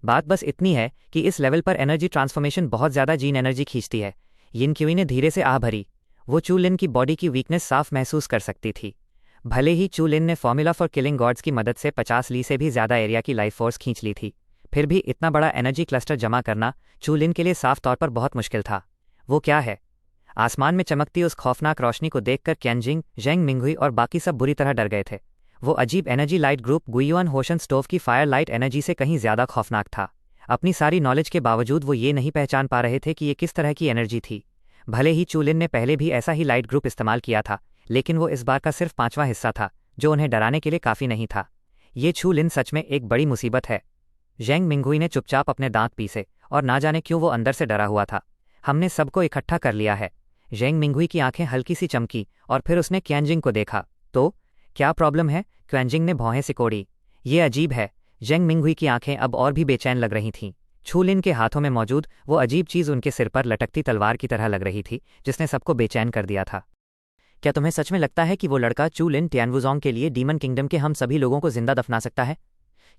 बात बस इतनी है कि इस लेवल पर एनर्जी ट्रांसफॉर्मेशन बहुत ज़्यादा जीन एनर्जी खींचती है। यिन कियुई ने धीरे से आह भरी। वो चू लिन की बॉडी की वीकनेस साफ महसूस कर सकती थी। भले ही चू लिन ने फॉर्मूला फॉर किलिंग गॉड्स की मदद से 50 ली से भी ज़्यादा एरिया की लाइफ फोर्स खींच ली थी, फिर भी इतना बड़ा एनर्जी क्लस्टर जमा करना चू लिन के लिए साफ तौर पर बहुत मुश्किल था। वो क्या है? आसमान में चमकती उस खौफनाक रोशनी को देखकर क्यानजिंग, जेंग मिंगहुई और बाकी सब बुरी तरह डर गए थे। वो अजीब एनर्जी लाइट ग्रुप गुइयुन होशन स्टोव की फायर लाइट एनर्जी से कहीं ज़्यादा खौफनाक था। अपनी सारी नॉलेज के बावजूद वो ये नहीं पहचान पा रहे थे कि ये किस तरह की एनर्जी थी। भले ही चू लिन ने पहले भी ऐसा ही लाइट ग्रुप इस्तेमाल किया था, लेकिन वो इस बार का सिर्फ 5वां हिस्सा था, जो उन्हें डराने के लिए काफ़ी नहीं था। ये छू लिन सच में एक बड़ी मुसीबत है। जेंग मिंगहुई ने चुपचाप अपने दांत पीसे और ना जाने क्यों वो अंदर से डरा हुआ था। हमने सबको इकट्ठा कर लिया है। जेंग मिंगहुई की आंखें हल्की सी चमकी और फिर उसने क्यानजिंग को देखा। तो क्या प्रॉब्लम है? क्यानजिंग ने भौहें सिकोड़ी। ये अजीब है। जेंग मिंगहुई की आंखें अब और भी बेचैन लग रही थीं। छू लिन के हाथों में मौजूद वो अजीब चीज़ उनके सिर पर लटकती तलवार की तरह लग रही थी, जिसने सबको बेचैन कर दिया था। क्या तुम्हें सच में लगता है कि वो लड़का चू लिन टियानवुज़ोंग के लिए डीमन किंगडम के हम सभी लोगों को जिंदा दफना सकता है?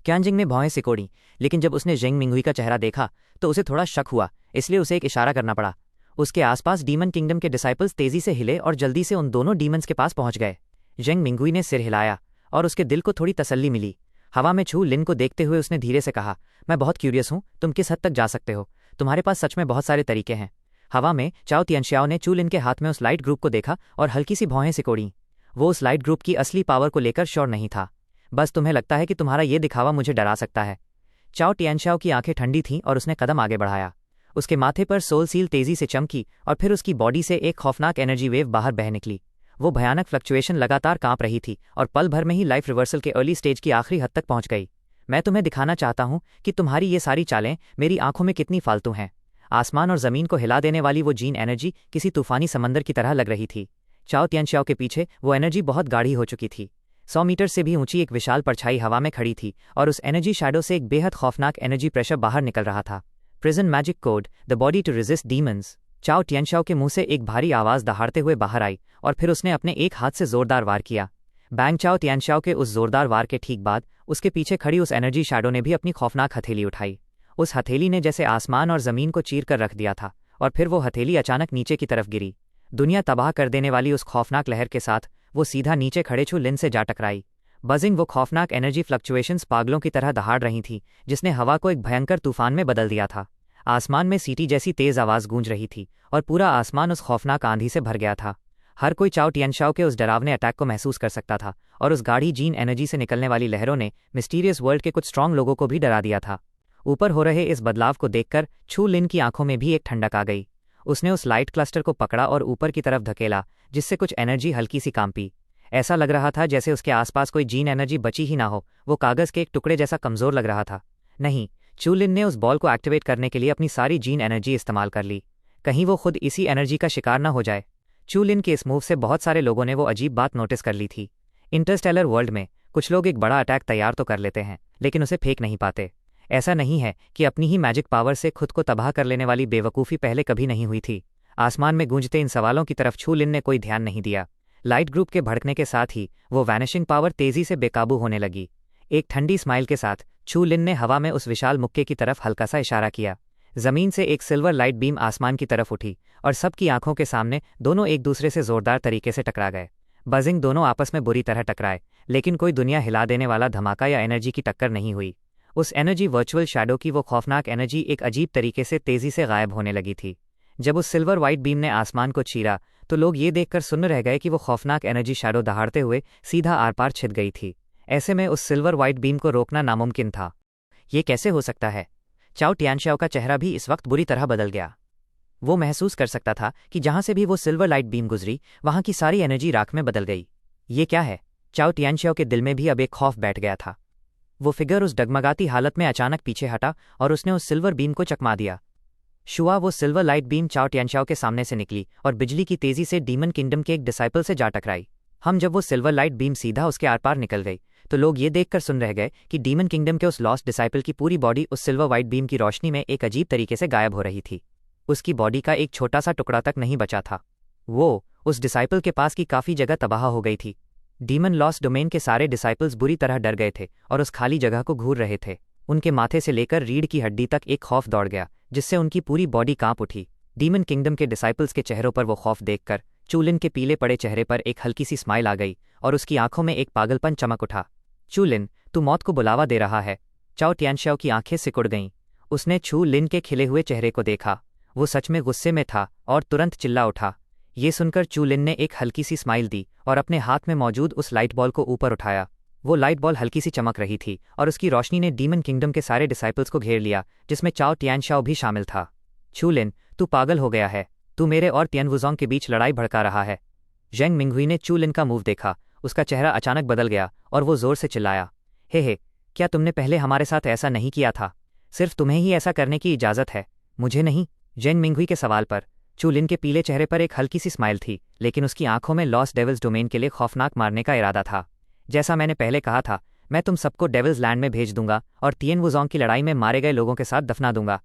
क्यानजिंग ने भौहें सिकोड़ी, लेकिन जब उसने जेंग मिंगहुई का चेहरा देखा तो उसे थोड़ा शक हुआ, इसलिए उसे एक इशारा करना पड़ा। उसके आसपास डीमन किंगडम के डिसाइपल्स तेजी से हिले और जल्दी से उन दोनों डीमंस के पास पहुंच गए। जेंग मिंगहुई ने सिर हिलाया और उसके दिल को थोड़ी तसल्ली मिली। हवा में छू लिन को देखते हुए उसने धीरे से कहा, मैं बहुत क्यूरियस हूँ, तुम किस हद तक जा सकते हो? तुम्हारे पास सच में बहुत सारे तरीके हैं। हवा में चाओ टियानशाओ ने चू लिन के हाथ में उस लाइट ग्रुप को देखा और हल्की सी भौहें सिकोड़ी। वो उस लाइट ग्रुप की असली पावर को लेकर श्योर नहीं था। बस तुम्हें लगता है कि तुम्हारा ये दिखावा मुझे डरा सकता है? चाओ टियानशाओ की आंखें ठंडी थीं और उसने कदम आगे बढ़ाया। उसके माथे पर सोल सील तेजी से चमकी और फिर उसकी बॉडी से एक खौफनाक एनर्जी वेव बाहर बह निकली। वो भयानक फ्लक्चुएशन लगातार कांप रही थी और पल भर में ही लाइफ रिवर्सल के अर्ली स्टेज की आखिरी हद तक पहुंच गई। मैं तुम्हें दिखाना चाहता हूं कि तुम्हारी ये सारी चालें मेरी आंखों में कितनी फालतू हैं। आसमान और ज़मीन को हिला देने वाली वो जीन एनर्जी किसी तूफानी समंदर की तरह लग रही थी। चाओ टियानशाओ के पीछे वो एनर्जी बहुत गाढ़ी हो चुकी थी। 100 मीटर से भी ऊंची एक विशाल परछाई हवा में खड़ी थी और उस एनर्जी शैडो से एक बेहद खौफनाक एनर्जी प्रेशर बाहर निकल रहा था। Prison magic code, the body to resist demons. Chao Tianshao के मुंह से एक भारी आवाज़ दहाड़ते हुए बाहर आई और फिर उसने अपने एक हाथ से जोरदार वार किया। बैंग चाओ टियानशाओ के उस जोरदार वार के ठीक बाद उसके पीछे खड़ी उस एनर्जी शैडो ने भी अपनी खौफनाक हथेली उठाई। उस हथेली ने जैसे आसमान और ज़मीन को चीर कर रख दिया था और फिर वो हथेली अचानक नीचे की तरफ गिरी। दुनिया तबाह कर देने वाली उस खौफनाक लहर के साथ वो सीधा नीचे खड़े छू लिन से जा टकराई। बजिंग वो खौफनाक एनर्जी फ्लक्चुएशंस पागलों की तरह दहाड़ रही थी, जिसने हवा को एक भयंकर तूफान में बदल दिया था। आसमान में सीटी जैसी तेज आवाज़ गूंज रही थी और पूरा आसमान उस खौफनाक आंधी से भर गया था। हर कोई चाओ टियानशाओ के उस डरावने अटैक को महसूस कर सकता था और उस गाढ़ी जीन एनर्जी से निकलने वाली लहरों ने मिस्टीरियस वर्ल्ड के कुछ स्ट्रांग लोगों को भी डरा दिया था। ऊपर हो रहे इस बदलाव को देखकर छू लिन की आंखों में भी एक ठंडक आ गई। उसने उस लाइट क्लस्टर को पकड़ा और ऊपर की तरफ धकेला, जिससे कुछ एनर्जी हल्की सी कांपी। ऐसा लग रहा था जैसे उसके आसपास कोई जीन एनर्जी बची ही ना हो। वो कागज के एक टुकड़े जैसा कमजोर लग रहा था। नहीं, चू लिन ने उस बॉल को एक्टिवेट करने के लिए अपनी सारी जीन एनर्जी इस्तेमाल कर ली। कहीं वो खुद इसी एनर्जी का शिकार न हो जाए। चू लिन के इस मूव से बहुत सारे लोगों ने वो अजीब बात नोटिस कर ली थी। इंटरस्टेलर वर्ल्ड में कुछ लोग एक बड़ा अटैक तैयार तो कर लेते हैं, लेकिन उसे फेंक नहीं पाते। ऐसा नहीं है कि अपनी ही मैजिक पावर से खुद को तबाह कर लेने वाली बेवकूफ़ी पहले कभी नहीं हुई थी। आसमान में गूंजते इन सवालों की तरफ छू लिन ने कोई ध्यान नहीं दिया। लाइट ग्रुप के भड़कने के साथ ही वो वैनिशिंग पावर तेजी से बेकाबू होने लगी। एक ठंडी स्माइल के साथ छू लिन ने हवा में उस विशाल मुक्के की तरफ हल्का सा इशारा किया। जमीन से एक सिल्वर लाइट बीम आसमान की तरफ उठी और सबकी आंखों के सामने दोनों एक दूसरे से जोरदार तरीके से टकरा गए। बजिंग दोनों आपस में बुरी तरह टकराए, लेकिन कोई दुनिया हिला देने वाला धमाका या एनर्जी की टक्कर नहीं हुई। उस एनर्जी वर्चुअल शैडो की वो खौफनाक एनर्जी एक अजीब तरीके से तेजी से गायब होने लगी थी। जब उस सिल्वर वाइट बीम ने आसमान को चीरा तो लोग ये देखकर सुन्न रह गए कि वो खौफनाक एनर्जी शैडो दहाड़ते हुए सीधा आर पार छिद गई थी। ऐसे में उस सिल्वर वाइट बीम को रोकना नामुमकिन था। ये कैसे हो सकता है? चाओ टियानशाओ का चेहरा भी इस वक्त बुरी तरह बदल गया। वो महसूस कर सकता था कि जहां से भी वो सिल्वर लाइट बीम गुजरी वहां की सारी एनर्जी राख में बदल गई। ये क्या है? चाओ टियानशाओ के दिल में भी अब एक खौफ बैठ गया था। वो फिगर उस डगमगाती हालत में अचानक पीछे हटा और उसने उस सिल्वर बीम को चकमा दिया। शुआ वो सिल्वर लाइट बीम चाओ टियानशाओ के सामने से निकली और बिजली की तेजी से डीमन किंगडम के एक डिसाइपल से जा टकराई। जब वो सिल्वर लाइट बीम सीधा उसके आर पार निकल गई तो लोग ये देखकर सुन रह गए कि डीमन किंगडम के उस लॉस्ट डिसाइपल की पूरी बॉडी उस सिल्वर वाइट बीम की रोशनी में एक अजीब तरीके से गायब हो रही थी। उसकी बॉडी का एक छोटा सा टुकड़ा तक नहीं बचा था। वो उस डिसाइपल के पास की काफी जगह तबाह हो गई थी। डीमन लॉस्ट डोमेन के सारे डिसाइपल्स बुरी तरह डर गए थे और उस खाली जगह को घूर रहे थे। उनके माथे से लेकर रीढ़ की हड्डी तक एक खौफ दौड़ गया, जिससे उनकी पूरी बॉडी कांप उठी। डीमन किंगडम के डिसाइपल्स के चेहरों पर वो खौफ देखकर चू लिन के पीले पड़े चेहरे पर एक हल्की सी स्माइल आ गई और उसकी आंखों में एक पागलपन चमक उठा। चू लिन, तू मौत को बुलावा दे रहा है? चाओ टियानशाओ की आंखें सिकुड़ गईं। उसने चू लिन के खिले हुए चेहरे को देखा। वो सच में गुस्से में था और तुरंत चिल्ला उठा। ये सुनकर चू लिन ने एक हल्की सी स्माइल दी और अपने हाथ में मौजूद उस लाइट बॉल को ऊपर उठाया। वो लाइट बॉल हल्की सी चमक रही थी और उसकी रोशनी ने डीमन किंगडम के सारे डिसाइपल्स को घेर लिया, जिसमें चाओ टियानशाओ भी शामिल था। चू लिन, तू पागल हो गया है। तू मेरे और तियन वुज़ोंग के बीच लड़ाई भड़का रहा है। जेंग मिंगहुई ने चू लिन का मूव देखा। उसका चेहरा अचानक बदल गया और वो जोर से चिल्लाया, हे, क्या तुमने पहले हमारे साथ ऐसा नहीं किया था? सिर्फ तुम्हें ही ऐसा करने की इजाज़त है, मुझे नहीं। जेंग मिंगहुई के सवाल पर चू लिन के पीले चेहरे पर एक हल्की सी स्माइल थी, लेकिन उसकी आंखों में लॉस्ट डेविल्स डोमेन के लिए खौफनाक मारने का इरादा था। जैसा मैंने पहले कहा था, मैं तुम सबको डेविल्स लैंड में भेज दूंगा और तियन वुज़ोंग की लड़ाई में मारे गए लोगों के साथ दफना दूंगा।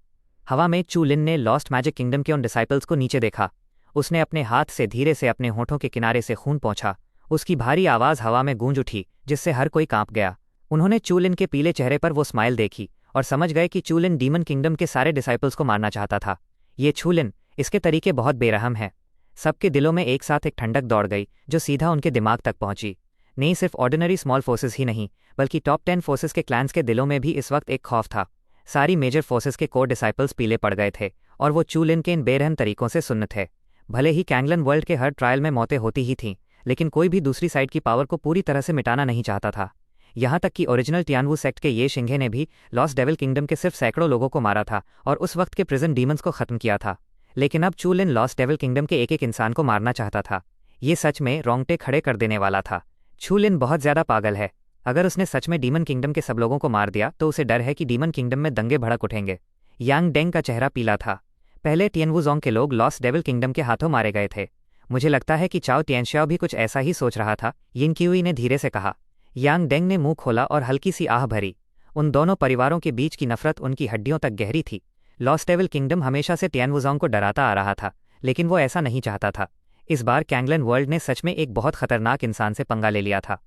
हवा में चू लिन ने लॉस्ट मैजिक किंगडम के उन डिसाइपल्स को नीचे देखा। उसने अपने हाथ से धीरे से अपने होठों के किनारे से खून पोंछा। उसकी भारी आवाज़ हवा में गूंज उठी, जिससे हर कोई कांप गया। उन्होंने चू लिन के पीले चेहरे पर वो स्माइल देखी और समझ गए कि चू लिन डीमन किंगडम के सारे डिसाइपल्स को मारना चाहता था। ये चू लिन, इसके तरीके बहुत बेरहम हैं। सबके दिलों में एक साथ एक ठंडक दौड़ गई जो सीधा उनके दिमाग तक पहुंची। नहीं सिर्फ ऑर्डिनरी स्मॉल फोर्सेस ही नहीं, बल्कि टॉप 10 फोर्सेस के क्लैंस के दिलों में भी इस वक्त एक खौफ था। सारी मेजर फोर्सेस के कोर डिसाइपल्स पीले पड़ गए थे और वो चू लिन के इन बेरहम तरीकों से सुन्न थे। भले ही कैंगलन वर्ल्ड के हर ट्रायल में मौतें होती ही थीं, लेकिन कोई भी दूसरी साइड की पावर को पूरी तरह से मिटाना नहीं चाहता था। यहाँ तक कि ओरिजिनल टियानवू सेक्ट के ये शिंगे ने भी लॉस्ट डेविल किंगडम के सिर्फ सैकड़ों लोगों को मारा था और उस वक्त के प्रिजन डीमंस को खत्म किया था। लेकिन अब चू लिन लॉस्ट डेविल किंगडम के एक एक इंसान को मारना चाहता था। ये सच में रोंगटे खड़े कर देने वाला था। चू लिन बहुत ज्यादा पागल है। अगर उसने सच में डीमन किंगडम के सब लोगों को मार दिया तो उसे डर है कि डीमन किंगडम में दंगे भड़क उठेंगे। यांग डेंग का चेहरा पीला था। पहले तियन वुज़ोंग के लोग लॉस्ट डेविल किंगडम के हाथों मारे गए थे। मुझे लगता है कि चाओ टियानशाओ भी कुछ ऐसा ही सोच रहा था, यिन क्यूई ने धीरे से कहा। यांग डेंग ने मुंह खोला और हल्की सी आह भरी। उन दोनों परिवारों के बीच की नफरत उनकी हड्डियों तक गहरी थी। लॉस्ट डेविल किंगडम हमेशा से तियन वुज़ोंग को डराता आ रहा था, लेकिन वो ऐसा नहीं चाहता था। इस बार कैंगलन वर्ल्ड ने सच में एक बहुत खतरनाक इंसान से पंगा ले लिया था।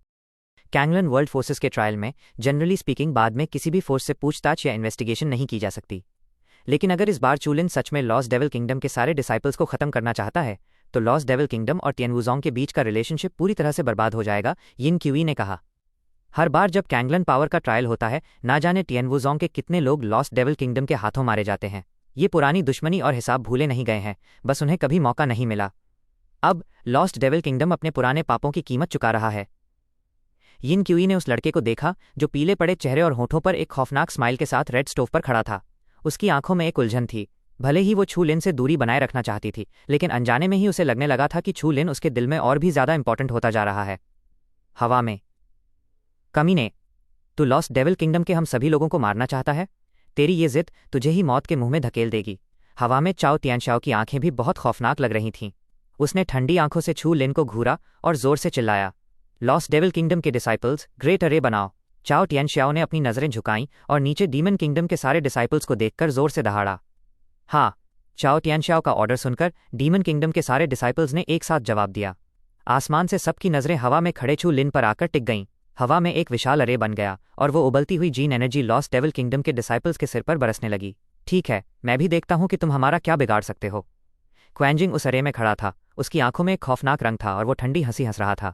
कैंगलन वर्ल्ड फोर्सेस के ट्रायल में जनरली स्पीकिंग बाद में किसी भी फोर्स से पूछताछ या इन्वेस्टिगेशन नहीं की जा सकती। लेकिन अगर इस बार चू लिन सच में लॉस्ट डेविल किंगडम के सारे डिसाइपल्स को खत्म करना चाहता है तो लॉस्ट डेविल किंगडम और तियन वुज़ोंग के बीच का रिलेशनशिप पूरी तरह से बर्बाद हो जाएगा, यिन क्यूई ने कहा। हर बार जब कैंगलन पावर का ट्रायल होता है, ना जाने तियन वुज़ोंग के कितने लोग लॉस्ट डेविल किंगडम के हाथों मारे जाते हैं। ये पुरानी दुश्मनी और हिसाब भूले नहीं गए हैं, बस उन्हें कभी मौका नहीं मिला। अब लॉस्ट डेविल किंगडम अपने पुराने पापों की कीमत चुका रहा है। यिन क्यूई ने उस लड़के को देखा जो पीले पड़े चेहरे और होठों पर एक खौफनाक स्माइल के साथ रेड स्टोव पर खड़ा था। उसकी आंखों में एक उलझन थी। भले ही वो छू लिन से दूरी बनाए रखना चाहती थी, लेकिन अनजाने में ही उसे लगने लगा था कि छू लिन उसके दिल में और भी ज्यादा इंपॉर्टेंट होता जा रहा है। हवा में, कमीने, तू लॉस्ट डेविल किंगडम के हम सभी लोगों को मारना चाहता है? तेरी ये जिद तुझे ही मौत के मुंह में धकेल देगी। हवा में चाओ तियानशाओ की आंखें भी बहुत खौफनाक लग रही थीं। उसने ठंडी आंखों से छू लिन को घूरा और जोर से चिल्लाया, लॉस्ट डेविल किंगडम के डिसाइपल्स, ग्रेट अरे बनाओ। चाओ तियानशाओ ने अपनी नजरें झुकाईं और नीचे डीमन किंगडम के सारे डिसाइपल्स को देखकर जोर से दहाड़ा। हाँ, चाओ तियानशाओ का ऑर्डर सुनकर डीमन किंगडम के सारे डिसाइपल्स ने एक साथ जवाब दिया। आसमान से सबकी नजरें हवा में खड़े छू लिन पर आकर टिक गईं। हवा में एक विशाल अरे बन गया और वो उबलती हुई gene energy lost devil kingdom के डिसाइपल्स के सिर पर बरसने लगी। ठीक है, मैं भी देखता हूं कि तुम हमारा क्या बिगाड़ सकते हो। क्वैंजिंग उस अरे में खड़ा था। उसकी आंखों में एक खौफनाक रंग था और वो ठंडी हंसी हंस रहा था।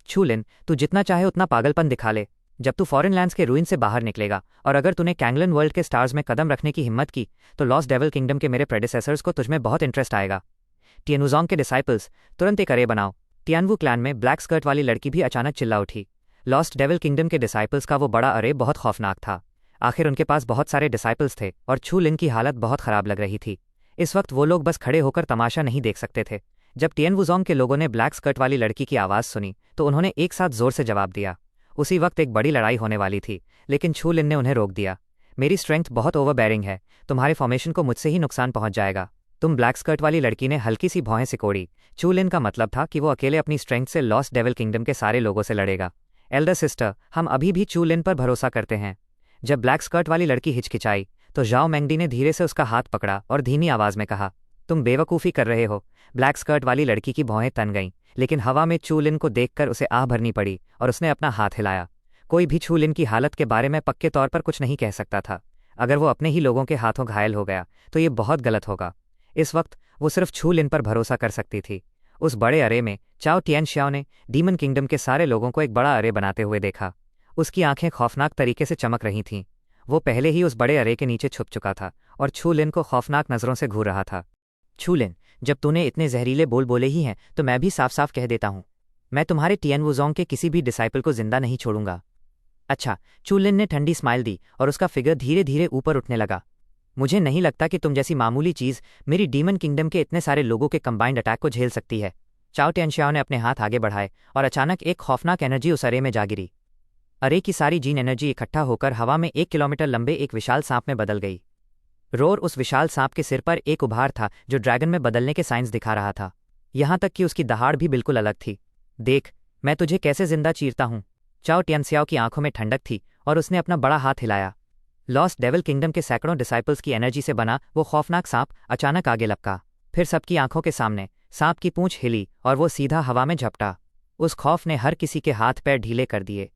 छू लिन, तू जितना चाहे उतना पागलपन दिखा ले। जब तू फॉरेन लैंड्स के रूइन से बाहर निकलेगा और अगर तूने कैंगलन वर्ल्ड के स्टार्स में कदम रखने की हिम्मत की तो लॉस्ट डेविल किंगडम के मेरे प्रेडिसेसर्स को तुझमें बहुत इंटरेस्ट आएगा। टियानुजोंग के डिसाइपल्स, तुरंत एक अरे बनाओ। टियानवू क्लैन में ब्लैक स्कर्ट वाली लड़की भी अचानक चिल्ला उठी। लॉस्ट डेविल किंगडम के डिसाइपल्स का वो बड़ा अरे बहुत खौफनाक था। आखिर उनके पास बहुत सारे डिसाइपल्स थे और छू लिन की हालत बहुत खराब लग रही थी। इस वक्त वो लोग बस खड़े होकर तमाशा नहीं देख सकते थे। जब टियानवुजोंग के लोगों ने ब्लैक स्कर्ट वाली लड़की की आवाज़ सुनी तो उन्होंने एक साथ जोर से जवाब दिया। उसी वक्त एक बड़ी लड़ाई होने वाली थी, लेकिन छू लिन ने उन्हें रोक दिया। मेरी स्ट्रेंथ बहुत ओवरबेरिंग है, तुम्हारे फॉर्मेशन को मुझसे ही नुकसान पहुंच जाएगा। तुम ब्लैक स्कर्ट वाली लड़की ने हल्की सी भौहें सिकोड़ी। छू लिन का मतलब था कि वो अकेले अपनी स्ट्रेंथ से लॉस्ट डेविल किंगडम के सारे लोगों से लड़ेगा। एल्डर सिस्टर, हम अभी भी छू लिन पर भरोसा करते हैं। जब ब्लैक स्कर्ट वाली लड़की हिचकिचाई तो जाओ मैंगडी ने धीरे से उसका हाथ पकड़ा और धीमी आवाज में कहा, तुम बेवकूफ़ी कर रहे हो। ब्लैक स्कर्ट वाली लड़की की भौहें तन गईं, लेकिन हवा में छू लिन को देखकर उसे आह भरनी पड़ी और उसने अपना हाथ हिलाया। कोई भी छू लिन की हालत के बारे में पक्के तौर पर कुछ नहीं कह सकता था। अगर वो अपने ही लोगों के हाथों घायल हो गया तो ये बहुत गलत होगा। इस वक्त वो सिर्फ छू लिन पर भरोसा कर सकती थी। उस बड़े अरे में चाओ तियानशाओ ने डीमन किंगडम के सारे लोगों को एक बड़ा अरे बनाते हुए देखा। उसकी आंखें खौफनाक तरीके से चमक रही थीं। वो पहले ही उस बड़े अरे के नीचे छुप चुका था और छू लिन को खौफनाक नज़रों से घूर रहा था। छू लिन, जब तूने इतने जहरीले बोल बोले ही हैं तो मैं भी साफ साफ कह देता हूँ, मैं तुम्हारे टियानवुजोंग के किसी भी डिसाइपल को जिंदा नहीं छोड़ूंगा। अच्छा, छू लिन ने ठंडी स्माइल दी और उसका फिगर धीरे धीरे ऊपर उठने लगा। मुझे नहीं लगता कि तुम जैसी मामूली चीज़ मेरी डीमन किंगडम के इतने सारे लोगों के कंबाइंड अटैक को झेल सकती है। चाओ तियानशाओ ने अपने हाथ आगे बढ़ाए और अचानक एक खौफनाक एनर्जी उस अरे में जा गिरी। अरे की सारी जीन एनर्जी इकट्ठा होकर हवा में 1 किलोमीटर लंबे एक विशाल सांप में बदल गई। रोर उस विशाल सांप के सिर पर एक उभार था जो ड्रैगन में बदलने के साइंस दिखा रहा था। यहां तक कि उसकी दहाड़ भी बिल्कुल अलग थी। देख, मैं तुझे कैसे जिंदा चीरता हूं। चाओ तियानशाओ की आंखों में ठंडक थी और उसने अपना बड़ा हाथ हिलाया। लॉस्ट डेविल किंगडम के सैकड़ों डिसाइपल्स की एनर्जी से बना वो खौफनाक सांप अचानक आगे लपका। फिर सबकी आंखों के सामने सांप की पूंछ हिली और वो सीधा हवा में झपटा। उस खौफ ने हर किसी के हाथ पैर ढीले कर दिए।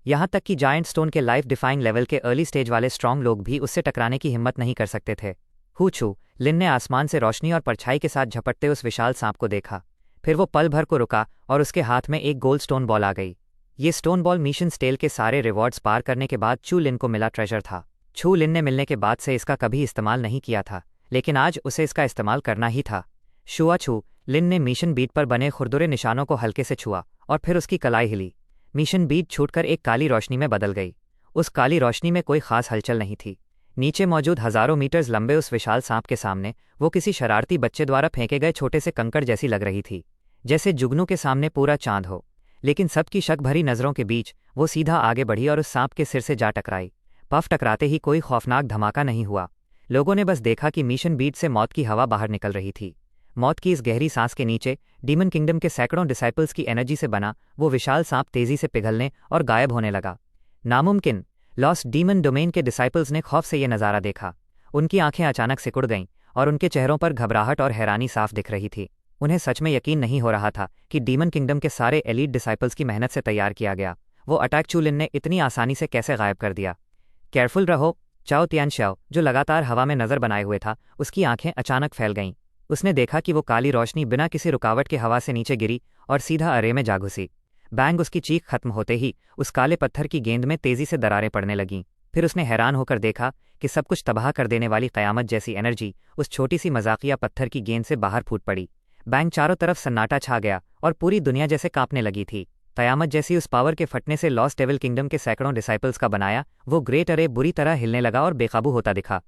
यहां तक कि जायंट स्टोन के लाइफ डिफाइंग लेवल के अर्ली स्टेज वाले स्ट्रांग लोग भी उससे टकराने की हिम्मत नहीं कर सकते थे। छू लिन ने आसमान से रोशनी और परछाई के साथ झपटते उस विशाल सांप को देखा। फिर वो पल भर को रुका और उसके हाथ में एक गोल्ड स्टोन बॉल आ गई। ये स्टोन बॉल मिशन स्टेल के सारे रिवॉर्ड्स पार करने के बाद छू लिन को मिला ट्रेजर था। छू लिन ने मिलने के बाद से इसका कभी इस्तेमाल नहीं किया था, लेकिन आज उसे इसका इस्तेमाल करना ही था। छू लिन ने मिशन बीट पर बने खुरदुरे निशानों को हल्के से छुआ और फिर उसकी कलाई हिली। मिशन बीट छूटकर एक काली रोशनी में बदल गई। उस काली रोशनी में कोई खास हलचल नहीं थी। नीचे मौजूद हजारों मीटर्स लंबे उस विशाल सांप के सामने वो किसी शरारती बच्चे द्वारा फेंके गए छोटे से कंकड़ जैसी लग रही थी, जैसे जुगनू के सामने पूरा चांद हो। लेकिन सबकी शक भरी नज़रों के बीच वो सीधा आगे बढ़ी और उस सांप के सिर से जा टकराई। पफ टकराते ही कोई खौफनाक धमाका नहीं हुआ। लोगों ने बस देखा कि मिशन बीट से मौत की हवा बाहर निकल रही थी। मौत की इस गहरी सांस के नीचे डीमन किंगडम के सैकड़ों डिसाइपल्स की एनर्जी से बना वो विशाल सांप तेजी से पिघलने और गायब होने लगा। नामुमकिन, लॉस्ट डीमन डोमेन के डिसाइपल्स ने खौफ से यह नज़ारा देखा। उनकी आंखें अचानक सिकुड़ गईं और उनके चेहरों पर घबराहट और हैरानी साफ दिख रही थी। उन्हें सच में यकीन नहीं हो रहा था कि डीमन किंगडम के सारे एलीट डिसाइपल्स की मेहनत से तैयार किया गया वो अटैक छू लिन ने इतनी आसानी से कैसे गायब कर दिया। केयरफुल रहो। चाओ तियानशाओ, जो लगातार हवा में नज़र बनाए हुए था, उसकी आंखें अचानक फैल गईं। उसने देखा कि वो काली रोशनी बिना किसी रुकावट के हवा से नीचे गिरी और सीधा अरे में जा घुसी। बैंग उसकी चीख खत्म होते ही उस काले पत्थर की गेंद में तेजी से दरारें पड़ने लगीं। फिर उसने हैरान होकर देखा कि सब कुछ तबाह कर देने वाली क़यामत जैसी एनर्जी उस छोटी सी मजाकिया पत्थर की गेंद से बाहर फूट पड़ी। बैंग चारों तरफ सन्नाटा छा गया और पूरी दुनिया जैसे कांपने लगी थी। कयामत जैसी उस पावर के फटने से लॉस्ट डेविल किंगडम के सैकड़ों डिसाइपल्स का बनाया वो ग्रेट अरे बुरी तरह हिलने लगा और बेकाबू होता दिखा।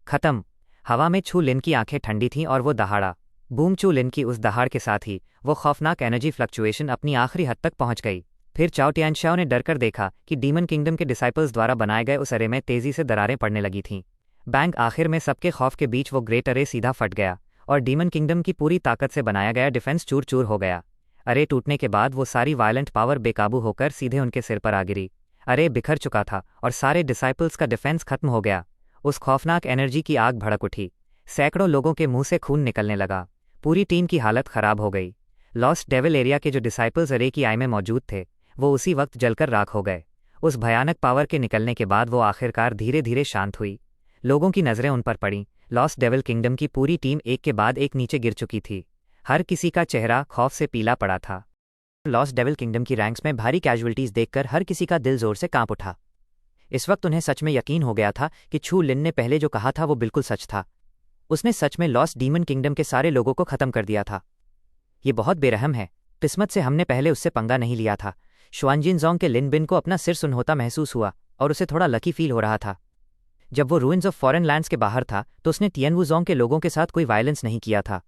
खत्म। हवा में छू लिन की आंखें ठंडी थीं और वो दहाड़ा। बूम चू लिन की उस दहाड़ के साथ ही वो खौफनाक एनर्जी फ्लक्चुएशन अपनी आखिरी हद तक पहुंच गई। फिर चाओ टियानशाओ ने डरकर देखा कि डीमन किंगडम के डिसाइपल्स द्वारा बनाए गए उस अरे में तेजी से दरारें पड़ने लगी थीं। बैंक आखिर में सबके खौफ के बीच वो ग्रेट अरे सीधा फट गया और डीमन किंगडम की पूरी ताकत से बनाया गया डिफेंस चूर चूर हो गया। अरे टूटने के बाद वो सारी वायलेंट पावर बेकाबू होकर सीधे उनके सिर पर आ गिरी। अरे बिखर चुका था और सारे डिसाइपल्स का डिफेंस खत्म हो गया। उस खौफनाक एनर्जी की आग भड़क उठी। सैकड़ों लोगों के मुंह से खून निकलने लगा। पूरी टीम की हालत खराब हो गई। लॉस्ट डेविल एरिया के जो डिसाइपल्स अरे की आई में मौजूद थे वो उसी वक्त जलकर राख हो गए। उस भयानक पावर के निकलने के बाद वो आखिरकार धीरे धीरे शांत हुई। लोगों की नज़रें उन पर पड़ीं। लॉस्ट डेविल किंगडम की पूरी टीम एक के बाद एक नीचे गिर चुकी थी। हर किसी का चेहरा खौफ से पीला पड़ा था। लॉस्ट डेविल किंगडम की रैंक्स में भारी कैजुअल्टीज देखकर हर किसी का दिल जोर से कांप उठा। इस वक्त उन्हें सच में यकीन हो गया था कि छू लिन ने पहले जो कहा था वो बिल्कुल सच था। उसने सच में लॉस्ट डीमन किंगडम के सारे लोगों को खत्म कर दिया था। ये बहुत बेरहम है। किस्मत से हमने पहले उससे पंगा नहीं लिया था। शुआनजिनजोंग के लिन बिन को अपना सिर सुनहोता महसूस हुआ और उसे थोड़ा लकी फील हो रहा था। जब वो रूइंस ऑफ फॉरेन लैंड्स के बाहर था तो उसने टियनवुजोंग के लोगों के साथ कोई वायलेंस नहीं किया था।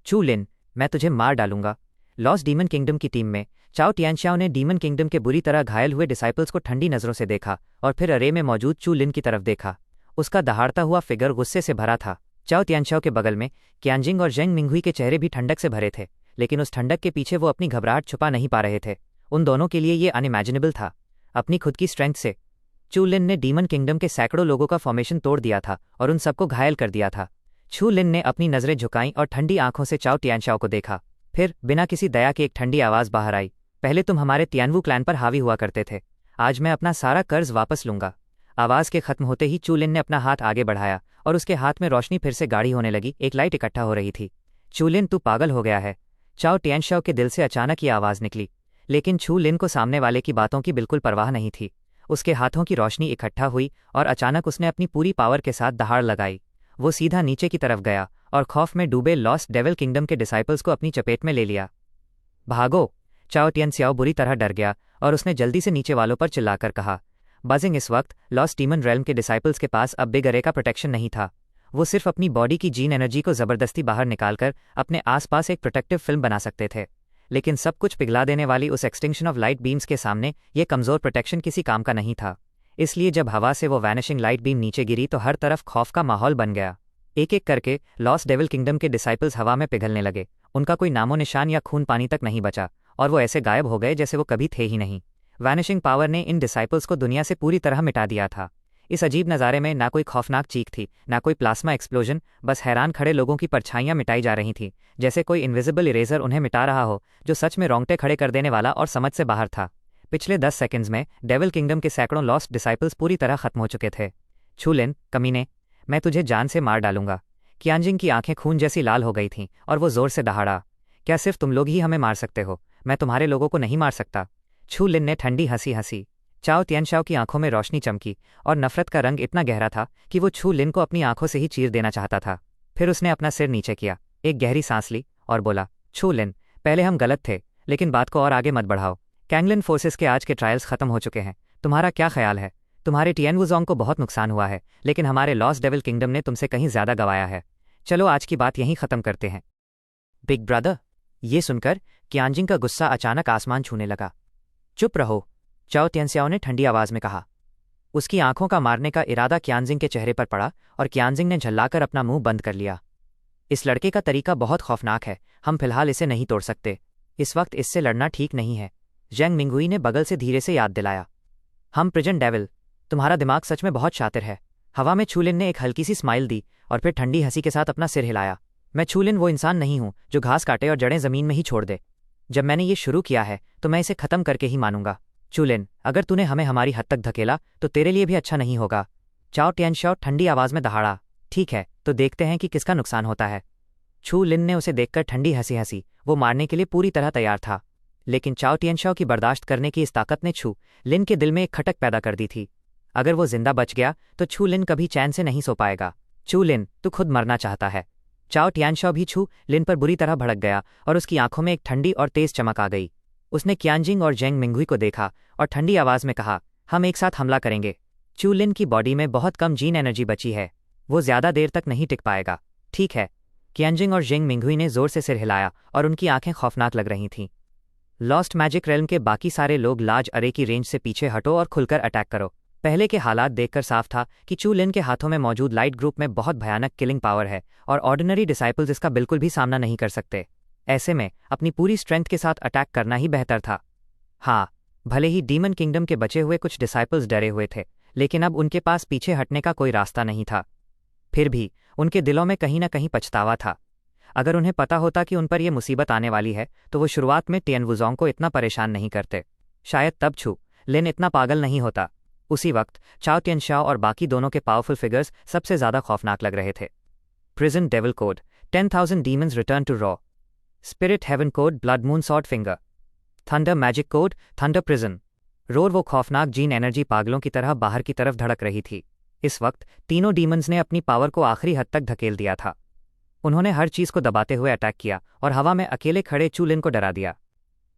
छू लिन, मैं तुझे मार डालूंगा। लॉस्ट डीमन किंगडम की टीम में चाओ टियानशाओ ने डीमन किंगडम के बुरी तरह घायल हुए डिसाइपल्स को ठंडी नज़रों से देखा और फिर अरे में मौजूद चू लिन की तरफ देखा। उसका दहाड़ता हुआ फिगर गुस्से से भरा था। चाओ टियानशाओ के बगल में क्यानजिंग और जेंग मिंगहुई के चेहरे भी ठंडक से भरे थे, लेकिन उस ठंडक के पीछे वो अपनी घबराहट छुपा नहीं पा रहे थे। उन दोनों के लिए ये अनइमेजिनेबल था। अपनी खुद की स्ट्रेंथ से चू लिन ने डीमन किंगडम के सैकड़ों लोगों का फॉर्मेशन तोड़ दिया था और उन सबको घायल कर दिया था। छू लिन ने अपनी नज़रें झुकाईं और ठंडी आंखों से चाओ टियानशाओ को देखा। फिर बिना किसी दया के एक ठंडी आवाज़ बाहर आई, पहले तुम हमारे तियानवू क्लैन पर हावी हुआ करते थे, आज मैं अपना सारा कर्ज वापस लूंगा। आवाज़ के खत्म होते ही चू लिन ने अपना हाथ आगे बढ़ाया और उसके हाथ में रोशनी फिर से गाढ़ी होने लगी। एक लाइट इकट्ठा हो रही थी। चू लिन, तू पागल हो गया है। चाओ टियानशाओ के दिल से अचानक ये आवाज़ निकली, लेकिन छू लिन को सामने वाले की बातों की बिल्कुल परवाह नहीं थी। उसके हाथों की रोशनी इकट्ठा हुई और अचानक उसने अपनी पूरी पावर के साथ दहाड़ लगाई। वो सीधा नीचे की तरफ गया और खौफ में डूबे लॉस्ट डेविल किंगडम के डिसाइपल्स को अपनी चपेट में ले लिया। भागो! चाओ टियानशाओ बुरी तरह डर गया और उसने जल्दी से नीचे वालों पर चिल्लाकर कहा। बजिंग इस वक्त लॉस्ट डीमन रेल्म के डिसाइपल्स के पास अब बिग अरे का प्रोटेक्शन नहीं था। वो सिर्फ अपनी बॉडी की जीन एनर्जी को ज़बरदस्ती बाहर निकालकर अपने आसपास एक प्रोटेक्टिव फिल्म बना सकते थे, लेकिन सब कुछ पिघला देने वाली उस एक्सटिंक्शन ऑफ लाइट बीम्स के सामने ये कमज़ोर प्रोटेक्शन किसी काम का नहीं था। इसलिए जब हवा से वो वैनिशिंग लाइट बीम नीचे गिरी तो हर तरफ खौफ का माहौल बन गया। एक एक करके लॉस्ट डेविल किंगडम के डिसाइपल्स हवा में पिघलने लगे। उनका कोई नामो निशान या खून पानी तक नहीं बचा और वो ऐसे गायब हो गए जैसे वो कभी थे ही नहीं। वैनिशिंग पावर ने इन डिसाइपल्स को दुनिया से पूरी तरह मिटा दिया था। इस अजीब नज़ारे में ना कोई खौफनाक चीख थी, ना कोई प्लाज्मा एक्सप्लोजन, बस हैरान खड़े लोगों की परछाइयां मिटाई जा रही थीं, जैसे कोई इनविजिबल इरेजर उन्हें मिटा रहा हो, जो सच में रोंगटे खड़े कर देने वाला और समझ से बाहर था। पिछले 10 सेकंड्स में डेविल किंगडम के सैकड़ों लॉस्ट डिसाइपल्स पूरी तरह खत्म हो चुके थे। छू लिन, कमीने, मैं तुझे जान से मार डालूंगा। क्यानजिंग की आंखें खून जैसी लाल हो गई थीं और वो जोर से दहाड़ा। क्या सिर्फ तुम लोग ही हमें मार सकते हो? मैं तुम्हारे लोगों को नहीं मार सकता। छू लिन ने ठंडी हंसी हंसी। चाओ टियानशाओ की आंखों में रोशनी चमकी और नफरत का रंग इतना गहरा था कि वो छू लिन को अपनी आंखों से ही चीर देना चाहता था। फिर उसने अपना सिर नीचे किया, एक गहरी सांस ली और बोला, छू लिन, पहले हम गलत थे, लेकिन बात को और आगे मत बढ़ाओ। कैंगलिन फोर्सेस के आज के ट्रायल्स खत्म हो चुके हैं। तुम्हारा क्या ख्याल है? तुम्हारे टियनवुजोंग को बहुत नुकसान हुआ है, लेकिन हमारे लॉस्ट डेविल किंगडम ने तुमसे कहीं ज्यादा गंवाया है। चलो आज की बात यहीं खत्म करते हैं। बिग ब्रदर, ये सुनकर क्यानजिंग का गुस्सा अचानक आसमान छूने लगा। चुप रहो, चाओ टियानशाओ ने ठंडी आवाज में कहा। उसकी आंखों का मारने का इरादा क्यानजिंग के चेहरे पर पड़ा और क्यानजिंग ने झल्लाकर अपना मुंह बंद कर लिया। इस लड़के का तरीका बहुत खौफनाक है, हम फिलहाल इसे नहीं तोड़ सकते। इस वक्त इससे लड़ना ठीक नहीं है, जेंग मिंगहुई ने बगल से धीरे से याद दिलाया। हम प्रिजन डेविल, तुम्हारा दिमाग सच में बहुत शातिर है। हवा में छू लिन ने एक हल्की सी स्माइल दी और फिर ठंडी हंसी के साथ अपना सिर हिलाया। मैं छू लिन वो इंसान नहीं हूं जो घास काटे और जड़ें जमीन में ही छोड़ दे। जब मैंने ये शुरू किया है तो मैं इसे खत्म करके ही मानूंगा। छू लिन, अगर तूने हमें हमारी हद तक धकेला तो तेरे लिए भी अच्छा नहीं होगा। चाओ टियानशाओ ठंडी आवाज में दहाड़ा। ठीक है, तो देखते हैं कि किसका नुकसान होता है। छू लिन ने उसे देखकर ठंडी हंसी हंसी। वो मारने के लिए पूरी तरह तैयार था, लेकिन चाओ टियानशाओ की बर्दाश्त करने की इस ताकत ने छू लिन के दिल में एक खटक पैदा कर दी थी। अगर वो जिंदा बच गया तो छू लिन कभी चैन से नहीं सो पाएगा। छू लिन, तू खुद मरना चाहता है। चाओ टियानशाओ भी छू लिन पर बुरी तरह भड़क गया और उसकी आंखों में एक ठंडी और तेज चमक आ गई। उसने क्यानजिंग और जेंग मिंगुई को देखा और ठंडी आवाज में कहा, हम एक साथ हमला करेंगे। चू लिन की बॉडी में बहुत कम जीन एनर्जी बची है, वो ज्यादा देर तक नहीं टिक पाएगा। ठीक है। क्यानजिंग और जेंग मिंगुई ने जोर से सिर हिलाया और उनकी आंखें खौफनाक लग रही थीं। लॉस्ट मैजिक रेल्म के बाकी सारे लोग लार्ज अरे की रेंज से पीछे हटो और खुलकर अटैक करो। पहले के हालात देखकर साफ था कि चू लिन के हाथों में मौजूद लाइट ग्रुप में बहुत भयानक किलिंग पावर है और ऑर्डिनरी डिसाइपल्स इसका बिल्कुल भी सामना नहीं कर सकते। ऐसे में अपनी पूरी स्ट्रेंथ के साथ अटैक करना ही बेहतर था। हाँ, भले ही डीमन किंगडम के बचे हुए कुछ डिसाइपल्स डरे हुए थे, लेकिन अब उनके पास पीछे हटने का कोई रास्ता नहीं था। फिर भी उनके दिलों में कहीं न कहीं पछतावा था। अगर उन्हें पता होता कि उन पर यह मुसीबत आने वाली है तो वो शुरुआत में टियन वुज़ोंग को इतना परेशान नहीं करते। शायद तब छू लिन इतना पागल नहीं होता। उसी वक्त चाओ टियनशाओ और बाकी दोनों के पावरफुल फिगर्स सबसे ज्यादा खौफनाक लग रहे थे। Prison devil code 10,000 demons return to raw. Spirit heaven code blood moon sword finger. Thunder magic code thunder prison. Roar वो खौफनाक जीन एनर्जी पागलों की तरह बाहर की तरफ धड़क रही थी। इस वक्त तीनों डीमंस ने अपनी पावर को आखिरी हद तक धकेल दिया था। उन्होंने हर चीज को दबाते हुए अटैक किया और हवा में अकेले खड़े चू लिन को डरा दिया।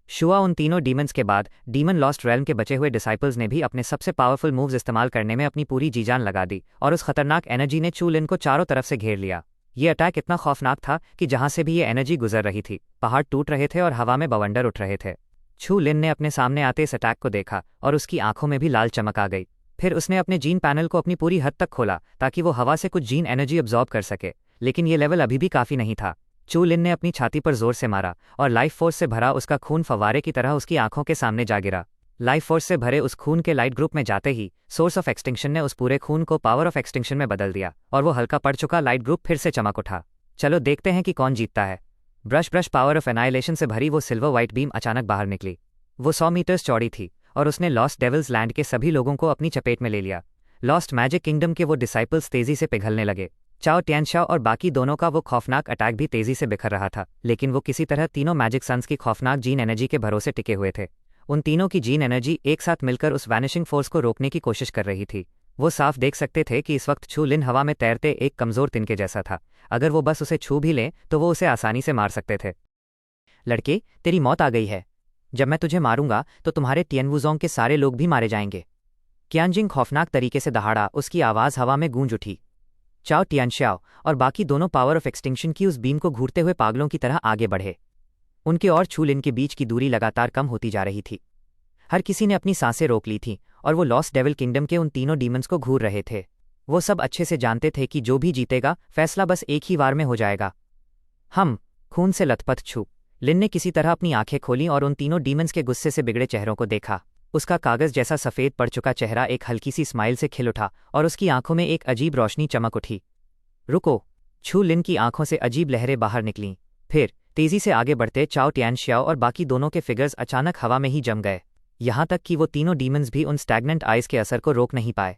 शुआ उन तीनों डीमंस के बाद डीमन लॉस्ट रेल्म के बचे हुए डिसाइपल्स ने भी अपने सबसे पावरफुल मूव्स इस्तेमाल करने में अपनी पूरी जीजान लगा दी और उस खतरनाक एनर्जी ने चू लिन को चारों तरफ से घेर लिया। ये अटैक इतना खौफनाक था कि जहां से भी ये एनर्जी गुजर रही थी, पहाड़ टूट रहे थे और हवा में बवंडर उठ रहे थे। चू लिन ने अपने सामने आते इस अटैक को देखा और उसकी आंखों में भी लाल चमक आ गई। फिर उसने अपने जीन पैनल को अपनी पूरी हद तक खोला ताकि वो हवा से कुछ जीन एनर्जी अब्जॉर्ब कर सके, लेकिन ये लेवल अभी भी काफी नहीं था। चू लिन ने अपनी छाती पर जोर से मारा और लाइफ फोर्स से भरा उसका खून फव्वारे की तरह उसकी आंखों के सामने जा गिरा। लाइफ फोर्स से भरे उस खून के लाइट ग्रुप में जाते ही सोर्स ऑफ एक्सटिंक्शन ने उस पूरे खून को पावर ऑफ एक्सटिंक्शन में बदल दिया और वो हल्का पड़ चुका लाइट ग्रुप फिर से चमक उठा। चलो देखते हैं कि कौन जीतता है। Brush brush power of annihilation से भरी वो सिल्वर वाइट बीम अचानक बाहर निकली। वो 100 मीटर्स चौड़ी थी और उसने लॉस्ट डेविल्स लैंड के सभी लोगों को अपनी चपेट में ले लिया। लॉस्ट मैजिक किंगडम के वो डिसाइपल्स तेजी से पिघलने लगे। चाओ टियनशाओ और बाकी दोनों का वो खौफनाक अटैक भी तेजी से बिखर रहा था, लेकिन वो किसी तरह तीनों मैजिक सन्स की खौफनाक जीन एनर्जी के भरोसे टिके हुए थे। उन तीनों की जीन एनर्जी एक साथ मिलकर उस वैनिशिंग फोर्स को रोकने की कोशिश कर रही थी। वो साफ देख सकते थे कि इस वक्त चू लिन हवा में तैरते एक कमजोर तिनके जैसा था। अगर वो बस उसे छू भी लें तो वो उसे आसानी से मार सकते थे। लड़के, तेरी मौत आ गई है। जब मैं तुझे मारूंगा तो तुम्हारे टियनवुज़ोंग के सारे लोग भी मारे जाएंगे। क्यानजिंग खौफनाक तरीके से दहाड़ा, उसकी आवाज़ हवा में गूंज उठी। चाओ टियनशाओ और बाकी दोनों पावर ऑफ एक्सटिंक्शन की उस बीम को घूरते हुए पागलों की तरह आगे बढ़े। उनके और चू लिन के बीच की दूरी लगातार कम होती जा रही थी। हर किसी ने अपनी सांसें रोक ली थीं और वो लॉस्ट डेविल किंगडम के उन तीनों डीमंस को घूर रहे थे। वो सब अच्छे से जानते थे कि जो भी जीतेगा फैसला बस एक ही वार में हो जाएगा। हम खून से लथपथ छू लिन ने किसी तरह अपनी आंखें खोलीं और उन तीनों डीमंस के गुस्से से बिगड़े चेहरों को देखा। उसका कागज जैसा सफ़ेद पड़ चुका चेहरा एक हल्की सी स्माइल से खिल उठा और उसकी आंखों में एक अजीब रोशनी चमक उठी। रुको! छू लिन की आंखों से अजीब लहरें बाहर निकलीं। फिर तेजी से आगे बढ़ते चाओ टियनशाओ और बाकी दोनों के फिगर्स अचानक हवा में ही जम गए, यहाँ तक कि वो तीनों डीमंस भी उन स्टैग्नेंट आइज के असर को रोक नहीं पाए।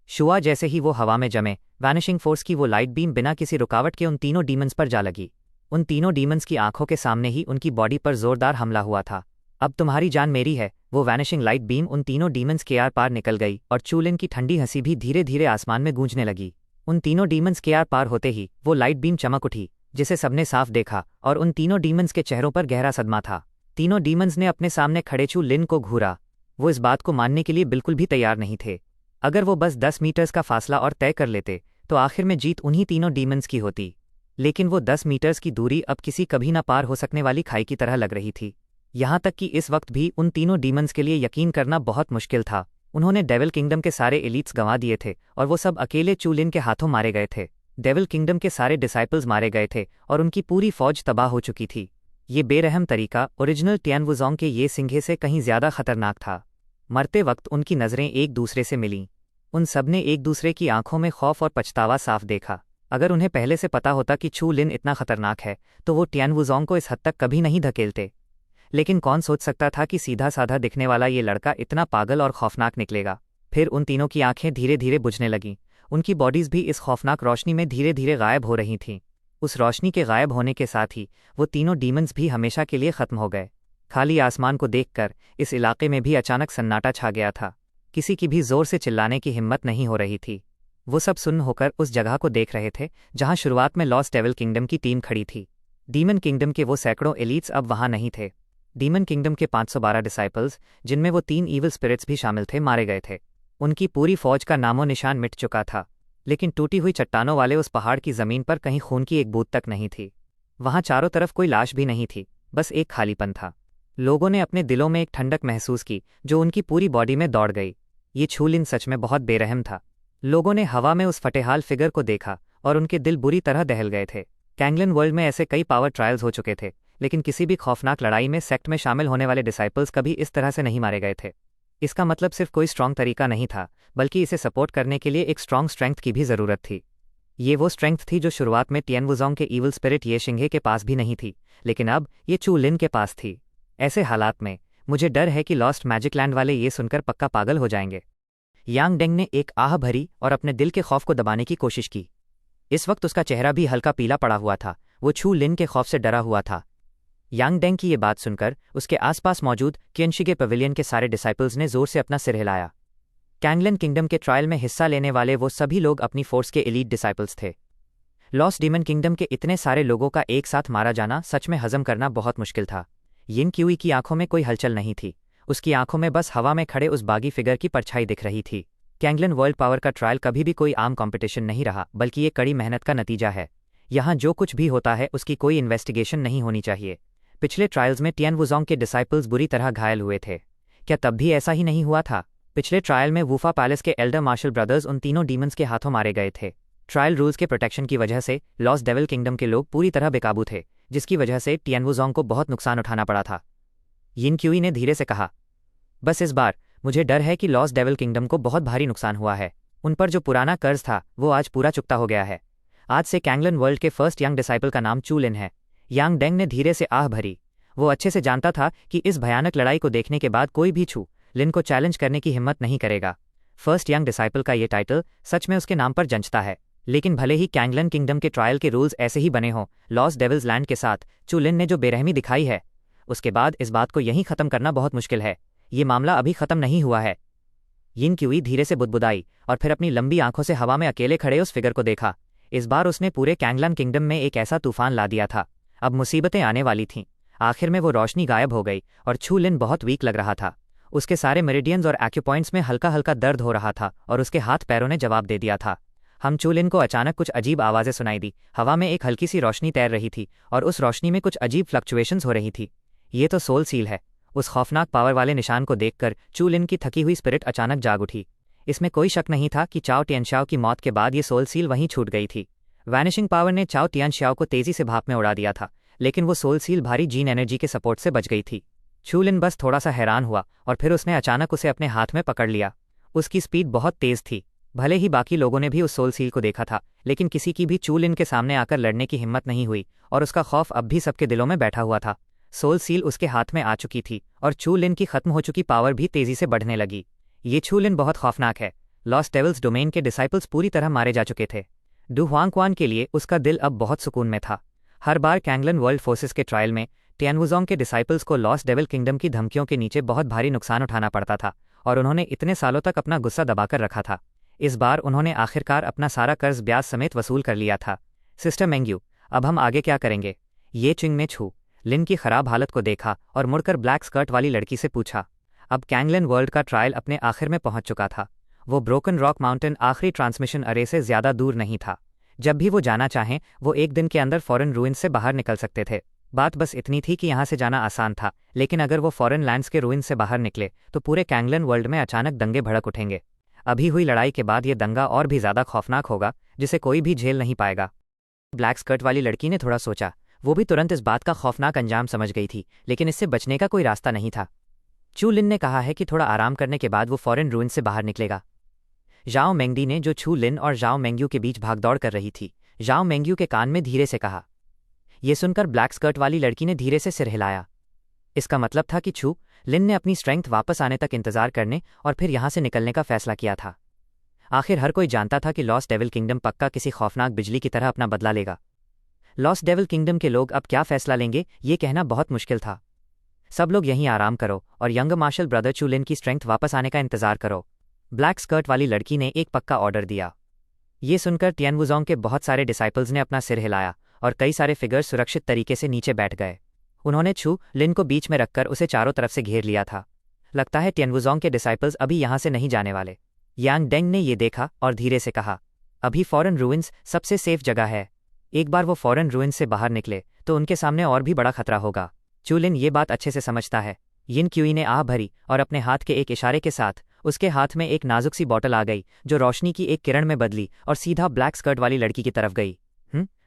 शुआ जैसे ही वो हवा में जमे, वैनिशिंग फोर्स की वो लाइट बीम बिना किसी रुकावट के उन तीनों डीमंस पर जा लगी। उन तीनों डीमंस की आंखों के सामने ही उनकी बॉडी पर जोरदार हमला हुआ था। अब तुम्हारी जान मेरी है। वो वैनिशिंग लाइट बीम उन तीनों डीमंस के आर पार निकल गई और चू लिन की ठंडी हंसी भी धीरे धीरे आसमान में गूंजने लगी। उन तीनों डीमंस के आर पार होते ही वो लाइट बीम चमक उठी, जिसे सबने साफ देखा, और उन तीनों डीमंस के चेहरों पर गहरा सदमा था। तीनों डीमंस ने अपने सामने खड़े चू लिन को घूरा। वो इस बात को मानने के लिए बिल्कुल भी तैयार नहीं थे। अगर वो बस 10 मीटर्स का फासला और तय कर लेते तो आखिर में जीत उन्हीं तीनों डीमंस की होती, लेकिन वो 10 मीटर्स की दूरी अब किसी कभी ना पार हो सकने वाली खाई की तरह लग रही थी। यहाँ तक कि इस वक्त भी उन तीनों डीमंस के लिए यकीन करना बहुत मुश्किल था। उन्होंने डेविल किंगडम के सारे एलीट्स गंवा दिए थे और वो सब अकेले चू लिन के हाथों मारे गए थे। डेविल किंगडम के सारे डिसाइपल्स मारे गए थे और उनकी पूरी फौज तबाह हो चुकी थी। ये बेरहम तरीका ओरिजिनल टियनवुज़ोंग के ये सिंघे से कहीं ज्यादा खतरनाक था। मरते वक्त उनकी नज़रें एक दूसरे से मिलीं। उन सबने एक दूसरे की आंखों में खौफ और पछतावा साफ देखा। अगर उन्हें पहले से पता होता कि चू लिन इतना खतरनाक है तो वो टियनवुज़ोंग को इस हद तक कभी नहीं धकेलते। लेकिन कौन सोच सकता था कि सीधा साधा दिखने वाला ये लड़का इतना पागल और खौफनाक निकलेगा। फिर उन तीनों की आंखें धीरे धीरे बुझने लगीं। उनकी बॉडीज भी इस खौफनाक रोशनी में धीरे धीरे गायब हो रही थीं। उस रोशनी के गायब होने के साथ ही वो तीनों डीमंस भी हमेशा के लिए खत्म हो गए। खाली आसमान को देखकर इस इलाके में भी अचानक सन्नाटा छा गया था। किसी की भी जोर से चिल्लाने की हिम्मत नहीं हो रही थी। वो सब सुन्न होकर उस जगह को देख रहे थे जहां शुरुआत में लॉस्ट डेविल किंगडम की टीम खड़ी थी। डीमन किंगडम के वो सैकड़ों एलीट्स अब वहां नहीं थे। डीमन किंगडम के 512 डिसाइपल्स, जिनमें वो 3 ईविल स्पिरिट्स भी शामिल थे, मारे गए थे। उनकी पूरी फौज का नामो निशान मिट चुका था, लेकिन टूटी हुई चट्टानों वाले उस पहाड़ की जमीन पर कहीं खून की एक बूंद तक नहीं थी। वहां चारों तरफ कोई लाश भी नहीं थी, बस एक खालीपन था। लोगों ने अपने दिलों में एक ठंडक महसूस की जो उनकी पूरी बॉडी में दौड़ गई। ये छू लिन सच में बहुत बेरहम था। लोगों ने हवा में उस फटेहाल फिगर को देखा और उनके दिल बुरी तरह दहल गए थे। कैंगलन वर्ल्ड में ऐसे कई पावर ट्रायल्स हो चुके थे, लेकिन किसी भी खौफनाक लड़ाई में सेक्ट में शामिल होने वाले डिसाइपल्स कभी इस तरह से नहीं मारे गए थे। इसका मतलब सिर्फ कोई स्ट्रॉन्ग तरीका नहीं था, बल्कि इसे सपोर्ट करने के लिए एक स्ट्रॉन्ग स्ट्रेंथ की भी ज़रूरत थी। ये वो स्ट्रेंथ थी जो शुरुआत में टियन वुज़ोंग के ईविल स्पिरिट ये शिंगे के पास भी नहीं थी, लेकिन अब ये चू लिन के पास थी। ऐसे हालात में मुझे डर है कि लॉस्ट मैजिक लैंड वाले ये सुनकर पक्का पागल हो जाएंगे। यांग डेंग ने एक आह भरी और अपने दिल के खौफ को दबाने की कोशिश की। इस वक्त उसका चेहरा भी हल्का पीला पड़ा हुआ था। वो छू लिन के खौफ से डरा हुआ था। यांग डेंग की ये बात सुनकर उसके आसपास मौजूद क्यनशिगे पवेलियन के सारे डिसाइपल्स ने जोर से अपना सिर हिलाया। कैंगलन किंगडम के ट्रायल में हिस्सा लेने वाले वो सभी लोग अपनी फोर्स के एलीट डिसाइपल्स थे। लॉस्ट डीमन किंगडम के इतने सारे लोगों का एक साथ मारा जाना सच में हजम करना बहुत मुश्किल था। यिन क्यूई की आंखों में कोई हलचल नहीं थी। उसकी आंखों में बस हवा में खड़े उस बागी फिगर की परछाई दिख रही थी। कैंगलन वर्ल्ड पावर का ट्रायल कभी भी कोई आम कंपटीशन नहीं रहा, बल्कि ये कड़ी मेहनत का नतीजा है। यहाँ जो कुछ भी होता है उसकी कोई इन्वेस्टिगेशन नहीं होनी चाहिए। पिछले ट्रायल्स में टियन वुज़ोंग के डिसाइपल्स बुरी तरह घायल हुए थे। क्या तब भी ऐसा ही नहीं हुआ था? पिछले ट्रायल में वूफा पैलेस के एल्डर मार्शल ब्रदर्स उन तीनों डीमंस के हाथों मारे गए थे। ट्रायल रूल्स के प्रोटेक्शन की वजह से लॉस्ट डेविल किंगडम के लोग पूरी तरह बेकाबू थे, जिसकी वजह से टियन वुज़ोंग को बहुत नुकसान उठाना पड़ा था। यिन क्यूई ने धीरे से कहा, बस इस बार मुझे डर है कि लॉस्ट डेविल किंगडम को बहुत भारी नुकसान हुआ है। उन पर जो पुराना कर्ज था वो आज पूरा चुकता हो गया है। आज से कैंगलन वर्ल्ड के फर्स्ट यंग डिसाइपल का नाम चू लिन है। यांग डेंग ने धीरे से आह भरी। वो अच्छे से जानता था कि इस भयानक लड़ाई को देखने के बाद कोई भी छू लिन को चैलेंज करने की हिम्मत नहीं करेगा। फर्स्ट यंग डिसाइपल का ये टाइटल सच में उसके नाम पर जंचता है। लेकिन भले ही कैंगलन किंगडम के ट्रायल के रूल्स ऐसे ही बने हों, लॉस्ट डेविल्स लैंड के साथ चू लिन ने जो बेरहमी दिखाई है, उसके बाद इस बात को यहीं ख़त्म करना बहुत मुश्किल है। ये मामला अभी ख़त्म नहीं हुआ है। यिन क्यूई धीरे से बुदबुदाई और फिर अपनी लंबी आंखों से हवा में अकेले खड़े उस फिगर को देखा। इस बार उसने पूरे कैंगलन किंगडम में एक ऐसा तूफान ला दिया था। अब मुसीबतें आने वाली थीं। आखिर में वो रोशनी गायब हो गई और छू लिन बहुत वीक लग रहा था। उसके सारे मेरिडियंस और एक्यूपॉइंट्स में हल्का हल्का दर्द हो रहा था और उसके हाथ पैरों ने जवाब दे दिया था। हम चू लिन को अचानक कुछ अजीब आवाज़ें सुनाई दी। हवा में एक हल्की सी रोशनी तैर रही थी और उस रोशनी में कुछ अजीब फ्लक्चुएशंस हो रही थी। ये तो सोल सील है। उस खौफनाक पावर वाले निशान को देखकर चू लिन की थकी हुई स्पिरिट अचानक जाग उठी। इसमें कोई शक नहीं था कि चाओ टियनशाओ की मौत के बाद ये सोल सील वहीं छूट गई थी। वैनिशिंग पावर ने चाओ टियनशाओ को तेजी से भाप में उड़ा दिया था, लेकिन वो सोल सील भारी जीन एनर्जी के सपोर्ट से बच गई थी। चू लिन बस थोड़ा सा हैरान हुआ और फिर उसने अचानक उसे अपने हाथ में पकड़ लिया। उसकी स्पीड बहुत तेज थी। भले ही बाकी लोगों ने भी उस सोल सील को देखा था, लेकिन किसी की भी चू लिन के सामने आकर लड़ने की हिम्मत नहीं हुई और उसका खौफ अब भी सबके दिलों में बैठा हुआ था। सोल सील उसके हाथ में आ चुकी थी और चू लिन की खत्म हो चुकी पावर भी तेजी से बढ़ने लगी। ये चू लिन बहुत खौफनाक है। लॉस्ट डेविल्स डोमेन के डिसाइपल्स पूरी तरह मारे जा चुके थे। डू हुआंगक्वान के लिए उसका दिल अब बहुत सुकून में था। हर बार कैंगलन वर्ल्ड फोर्सेस के ट्रायल में टियन वुज़ोंग के डिसाइपल्स को लॉस्ट डेविल किंगडम की धमकियों के नीचे बहुत भारी नुकसान उठाना पड़ता था और उन्होंने इतने सालों तक अपना गुस्सा दबाकर रखा था। इस बार उन्होंने आखिरकार अपना सारा कर्ज ब्याज समेत वसूल कर लिया था। सिस्टर मेंग्यू, अब हम आगे क्या करेंगे? ये चिंग ने छू लिन की खराब हालत को देखा और मुड़कर ब्लैक स्कर्ट वाली लड़की से पूछा। अब कैंगलन वर्ल्ड का ट्रायल अपने आखिर में पहुंच चुका था। वो ब्रोकन रॉक माउंटेन आखिरी ट्रांसमिशन अरे से ज़्यादा दूर नहीं था। जब भी वो जाना चाहें वो एक दिन के अंदर फॉरेन रूइंस से बाहर निकल सकते थे। बात बस इतनी थी कि यहाँ से जाना आसान था, लेकिन अगर वो फॉरेन लैंड्स के रूइंस से बाहर निकले तो पूरे कैंगलन वर्ल्ड में अचानक दंगे भड़क उठेंगे। अभी हुई लड़ाई के बाद ये दंगा और भी ज़्यादा खौफनाक होगा, जिसे कोई भी झेल नहीं पाएगा। ब्लैक स्कर्ट वाली लड़की ने थोड़ा सोचा। वो भी तुरंत इस बात का खौफनाक अंजाम समझ गई थी, लेकिन इससे बचने का कोई रास्ता नहीं था। चू लिन ने कहा है कि थोड़ा आराम करने के बाद वो फॉरेन रूइंस से बाहर निकलेगा। जाओ मेंगडी ने, जो छू लिन और जाओ मेंग्यू के बीच भागदौड़ कर रही थी, जाओ मेंग्यू के कान में धीरे से कहा। यह सुनकर ब्लैक स्कर्ट वाली लड़की ने धीरे से सिर हिलाया। इसका मतलब था कि छू लिन ने अपनी स्ट्रेंथ वापस आने तक इंतजार करने और फिर यहां से निकलने का फैसला किया था। आखिर हर कोई जानता था कि लॉस्ट डेविल किंगडम पक्का किसी खौफनाक बिजली की तरह अपना बदला लेगा। लॉस्ट डेविल किंगडम के लोग अब क्या फैसला लेंगे ये कहना बहुत मुश्किल था। सब लोग यहीं आराम करो और यंग मार्शल ब्रदर चू लिन की स्ट्रेंथ वापस आने का इंतजार करो। ब्लैक स्कर्ट वाली लड़की ने एक पक्का ऑर्डर दिया। ये सुनकर टियन वुज़ोंग के बहुत सारे डिसाइपल्स ने अपना सिर हिलाया और कई सारे फिगर्स सुरक्षित तरीके से नीचे बैठ गए। उन्होंने छू लिन को बीच में रखकर उसे चारों तरफ से घेर लिया था। लगता है टियनवुज़ोंग के डिसाइपल्स अभी यहाँ से नहीं जाने वाले। यांग डेंग ने ये देखा और धीरे से कहा, अभी फॉरेन रूइंस सबसे सेफ जगह है। एक बार वो फॉरेन रूइंस से बाहर निकले तो उनके सामने और भी बड़ा खतरा होगा। चू लिन ये बात अच्छे से समझता है। यिन क्यूई ने आह भरी और अपने हाथ के एक इशारे के साथ उसके हाथ में एक नाजुक सी बॉटल आ गई, जो रोशनी की एक किरण में बदली और सीधा ब्लैक स्कर्ट वाली लड़की की तरफ गई।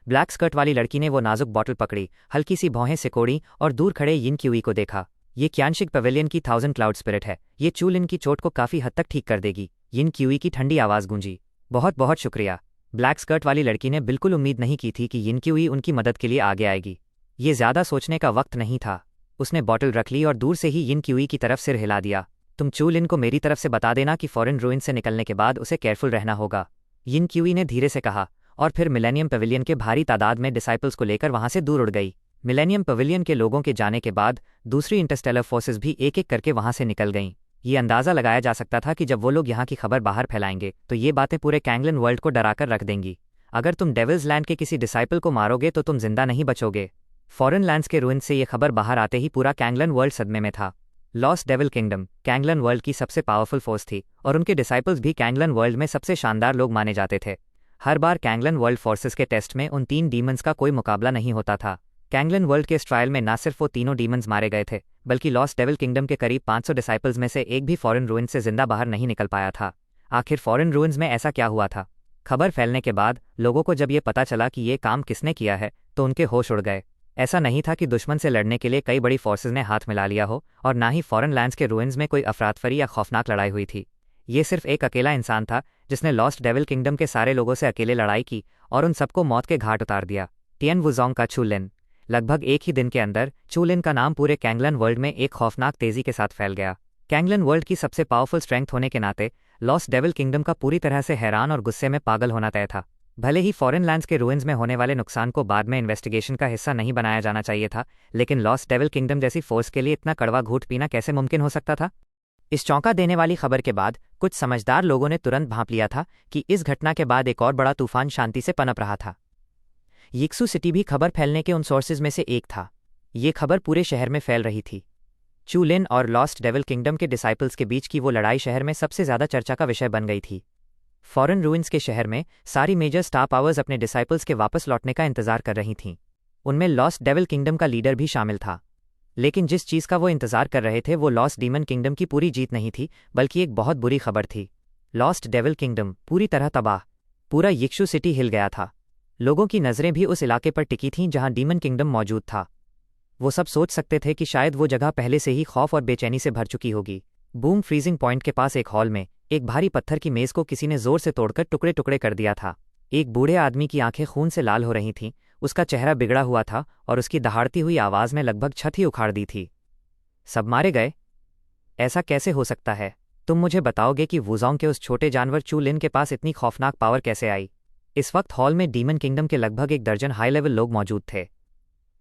ब्लैक स्कर्ट वाली लड़की ने वो नाजुक बॉटल पकड़ी, हल्की सी भौहें सिकोड़ी और दूर खड़े यिन क्यूई को देखा। ये क्यांशिक पवेलियन की 1000 क्लाउड स्पिरिट है। ये चू लिन की चोट को काफी हद तक ठीक कर देगी। यिन क्यूई की ठंडी आवाज गूंजी। बहुत बहुत शुक्रिया। ब्लैक स्कर्ट वाली लड़की ने बिल्कुल उम्मीद नहीं की थी कि यिन क्यूई उनकी मदद के लिए आगे आएगी। ये ज्यादा सोचने का वक्त नहीं था। उसने बॉटल रख ली और दूर से ही यिन क्यूई की तरफ सिर हिला दिया। तुम चू लिन को मेरी तरफ से बता देना कि फॉरेन रूइन से निकलने के बाद उसे केयरफुल रहना होगा। यिन क्यूई ने धीरे से कहा और फिर मिलेनियम पवेलियन के भारी तादाद में डिसाइपल्स को लेकर वहां से दूर उड़ गई। मिलेनियम पवेलियन के लोगों के जाने के बाद दूसरी इंटरस्टेलर फोर्सेस भी एक एक करके वहां से निकल गईं। ये अंदाज़ा लगाया जा सकता था कि जब वो लोग यहाँ की खबर बाहर फैलाएंगे तो ये बातें पूरे कैंगलन वर्ल्ड को डराकर रख देंगी। अगर तुम डेविल्स लैंड के किसी डिसाइपल को मारोगे तो तुम जिंदा नहीं बचोगे। फॉरेन लैंड्स के रूइन से ये खबर बाहर आते ही पूरा कैंगलन वर्ल्ड सदमे में था। लॉस्ट डेविल किंगडम कैंगलन वर्ल्ड की सबसे पावरफुल फोर्स थी और उनके डिसाइपल्स भी कैंगलन वर्ल्ड में सबसे शानदार लोग माने जाते थे। हर बार कैंगलन वर्ल्ड फोर्सेस के टेस्ट में उन 3 डीमंस का कोई मुकाबला नहीं होता था। कैंगलन वर्ल्ड के इस ट्रायल में न सिर्फ वो तीनों डीमंस मारे गए थे, बल्कि लॉस्ट डेविल किंगडम के करीब 500 डिसाइपल्स में से एक भी फॉरेन रूइंस से जिंदा बाहर नहीं निकल पाया था। आखिर फॉरेन रूइंस में ऐसा क्या हुआ था? खबर फैलने के बाद लोगों को जब ये पता चला कि ये काम किसने किया है तो उनके होश उड़ गए। ऐसा नहीं था कि दुश्मन से लड़ने के लिए कई बड़ी फोर्सेज ने हाथ मिला लिया हो, और ना ही फॉरेन लैंड्स के रूइंस में कोई अफरातफरी या खौफनाक लड़ाई हुई थी। ये सिर्फ एक अकेला इंसान था जिसने लॉस्ट डेविल किंगडम के सारे लोगों से अकेले लड़ाई की और उन सबको मौत के घाट उतार दिया। टियनवुज़ोंग का चू लिन। लगभग एक ही दिन के अंदर चू लिन का नाम पूरे कैंगलन वर्ल्ड में एक खौफनाक तेजी के साथ फैल गया। कैंगलन वर्ल्ड की सबसे पावरफुल स्ट्रेंथ होने के नाते लॉस्ट डेविल किंगडम का पूरी तरह से हैरान और गुस्से में पागल होना तय था। भले ही फॉरेन लैंड्स के रूइंस में होने वाले नुकसान को बाद में इन्वेस्टिगेशन का हिस्सा नहीं बनाया जाना चाहिए था, लेकिन लॉस्ट डेविल किंगडम जैसी फोर्स के लिए इतना कड़वा घूंट पीना कैसे मुमकिन हो सकता था? इस चौंका देने वाली खबर के बाद कुछ समझदार लोगों ने तुरंत भांप लिया था कि इस घटना के बाद एक और बड़ा तूफान शांति से पनप रहा था। यिक्सू सिटी भी खबर फैलने के उन सोर्सेज में से एक था। ये खबर पूरे शहर में फैल रही थी। चू लिन और लॉस्ट डेविल किंगडम के डिसाइपल्स के बीच की वो लड़ाई शहर में सबसे ज्यादा चर्चा का विषय बन गई थी। फॉरेन रूइंस के शहर में सारी मेजर स्टार पावर्स अपने डिसाइपल्स के वापस लौटने का इंतजार कर रही थीं। उनमें लॉस्ट डेविल किंगडम का लीडर भी शामिल था। लेकिन जिस चीज़ का वो इंतजार कर रहे थे वो लॉस्ट डीमन किंगडम की पूरी जीत नहीं थी, बल्कि एक बहुत बुरी खबर थी। लॉस्ट डेविल किंगडम पूरी तरह तबाह। पूरा यिक्सू सिटी हिल गया था। लोगों की नज़रें भी उस इलाके पर टिकी थीं जहां डीमन किंगडम मौजूद था। वो सब सोच सकते थे कि शायद वो जगह पहले से ही खौफ और बेचैनी से भर चुकी होगी। बूम फ्रीजिंग पॉइंट के पास एक हॉल में एक भारी पत्थर की मेज़ को किसी ने जोर से तोड़कर टुकड़े टुकड़े कर दिया था। एक बूढ़े आदमी की आंखें खून से लाल हो रही थीं, उसका चेहरा बिगड़ा हुआ था और उसकी दहाड़ती हुई आवाज़ में लगभग छत ही उखाड़ दी थी। सब मारे गए? ऐसा कैसे हो सकता है? तुम मुझे बताओगे कि वुज़ोंग के उस छोटे जानवर चू लिन के पास इतनी खौफनाक पावर कैसे आई? इस वक्त हॉल में डीमन किंगडम के लगभग 1 दर्जन हाई लेवल लोग मौजूद थे।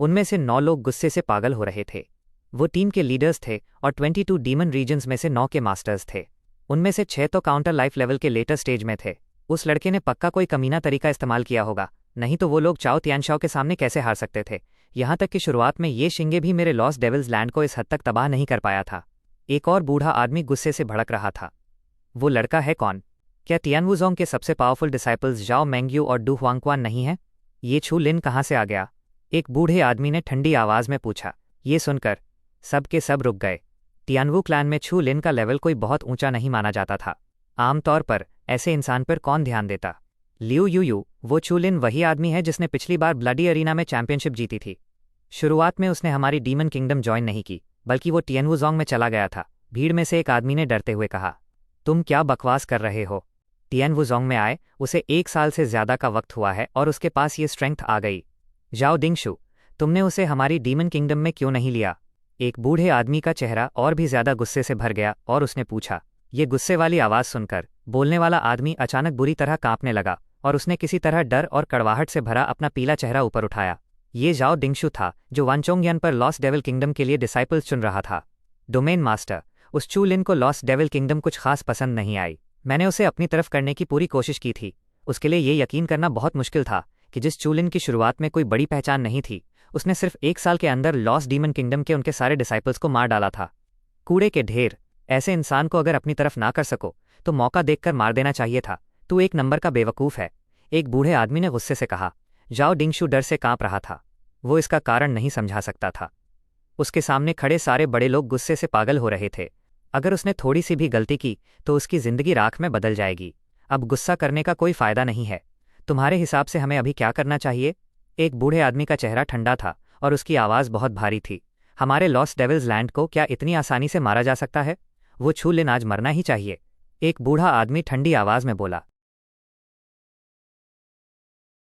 उनमें से 9 लोग गुस्से से पागल हो रहे थे। वो टीम के लीडर्स थे और 22 डीमन रीजन्स में से 9 के मास्टर्स थे। उनमें से 6 तो काउंटर लाइफ लेवल के लेटर स्टेज में थे। उस लड़के ने पक्का कोई कमीना तरीका इस्तेमाल किया होगा, नहीं तो वो लोग चाओ तियानशाओ के सामने कैसे हार सकते थे? यहाँ तक कि शुरुआत में ये शिंगे भी मेरे लॉस्ट डेविल्स लैंड को इस हद तक तबाह नहीं कर पाया था। एक और बूढ़ा आदमी गुस्से से भड़क रहा था। वो लड़का है कौन? क्या टियनवुज़ोंग के सबसे पावरफुल डिसाइपल्स जाओ मेंग्यू और डू हुआंगक्वान नहीं है? ये चू लिन कहाँ से आ गया? एक बूढ़े आदमी ने ठंडी आवाज में पूछा। ये सुनकर सब के सब रुक गए। टियानवू क्लैन में चू लिन का लेवल कोई बहुत ऊंचा नहीं माना जाता था। आमतौर पर ऐसे इंसान पर कौन ध्यान देता? लियू यूयू, वो चू लिन वही आदमी है जिसने पिछली बार ब्लडी अरीना में चैंपियनशिप जीती थी। शुरुआत में उसने हमारी डीमन किंगडम ज्वाइन नहीं की, बल्कि वो टियनवुज़ोंग में चला गया था। भीड़ में से एक आदमी ने डरते हुए कहा। तुम क्या बकवास कर रहे हो? टियनवुज़ोंग में आए उसे 1 साल से ज्यादा का वक्त हुआ है और उसके पास ये स्ट्रेंथ आ गई। जाओ दिंगशु, तुमने उसे हमारी डीमन किंगडम में क्यों नहीं लिया? एक बूढ़े आदमी का चेहरा और भी ज्यादा गुस्से से भर गया और उसने पूछा। ये गुस्से वाली आवाज सुनकर बोलने वाला आदमी अचानक बुरी तरह कांपने लगा और उसने किसी तरह डर और कड़वाहट से भरा अपना पीला चेहरा ऊपर उठाया। ये जाओ दिंगशु था जो वानचोंगयान पर लॉस्ट डेविल किंगडम के लिए डिसाइपल्स चुन रहा था। डोमेन मास्टर, उस चू लिन को लॉस्ट डेविल किंगडम कुछ खास पसंद नहीं आई। मैंने उसे अपनी तरफ करने की पूरी कोशिश की थी। उसके लिए ये यकीन करना बहुत मुश्किल था कि जिस चू लिन की शुरुआत में कोई बड़ी पहचान नहीं थी, उसने सिर्फ 1 साल के अंदर लॉस्ट डीमन किंगडम के उनके सारे डिसाइपल्स को मार डाला था। कूड़े के ढेर, ऐसे इंसान को अगर अपनी तरफ ना कर सको तो मौका देखकर मार देना चाहिए था। तू एक नंबर का बेवकूफ़ है, एक बूढ़े आदमी ने गुस्से से कहा। जाओ डिंगशू डर से कांप रहा था। वो इसका कारण नहीं समझा सकता था। उसके सामने खड़े सारे बड़े लोग गुस्से से पागल हो रहे थे। अगर उसने थोड़ी सी भी गलती की तो उसकी जिंदगी राख में बदल जाएगी। अब गुस्सा करने का कोई फायदा नहीं है। तुम्हारे हिसाब से हमें अभी क्या करना चाहिए? एक बूढ़े आदमी का चेहरा ठंडा था और उसकी आवाज़ बहुत भारी थी। हमारे लॉस्ट डेविल्स लैंड को क्या इतनी आसानी से मारा जा सकता है? वो छू लेन, आज मरना ही चाहिए। एक बूढ़ा आदमी ठंडी आवाज़ में बोला।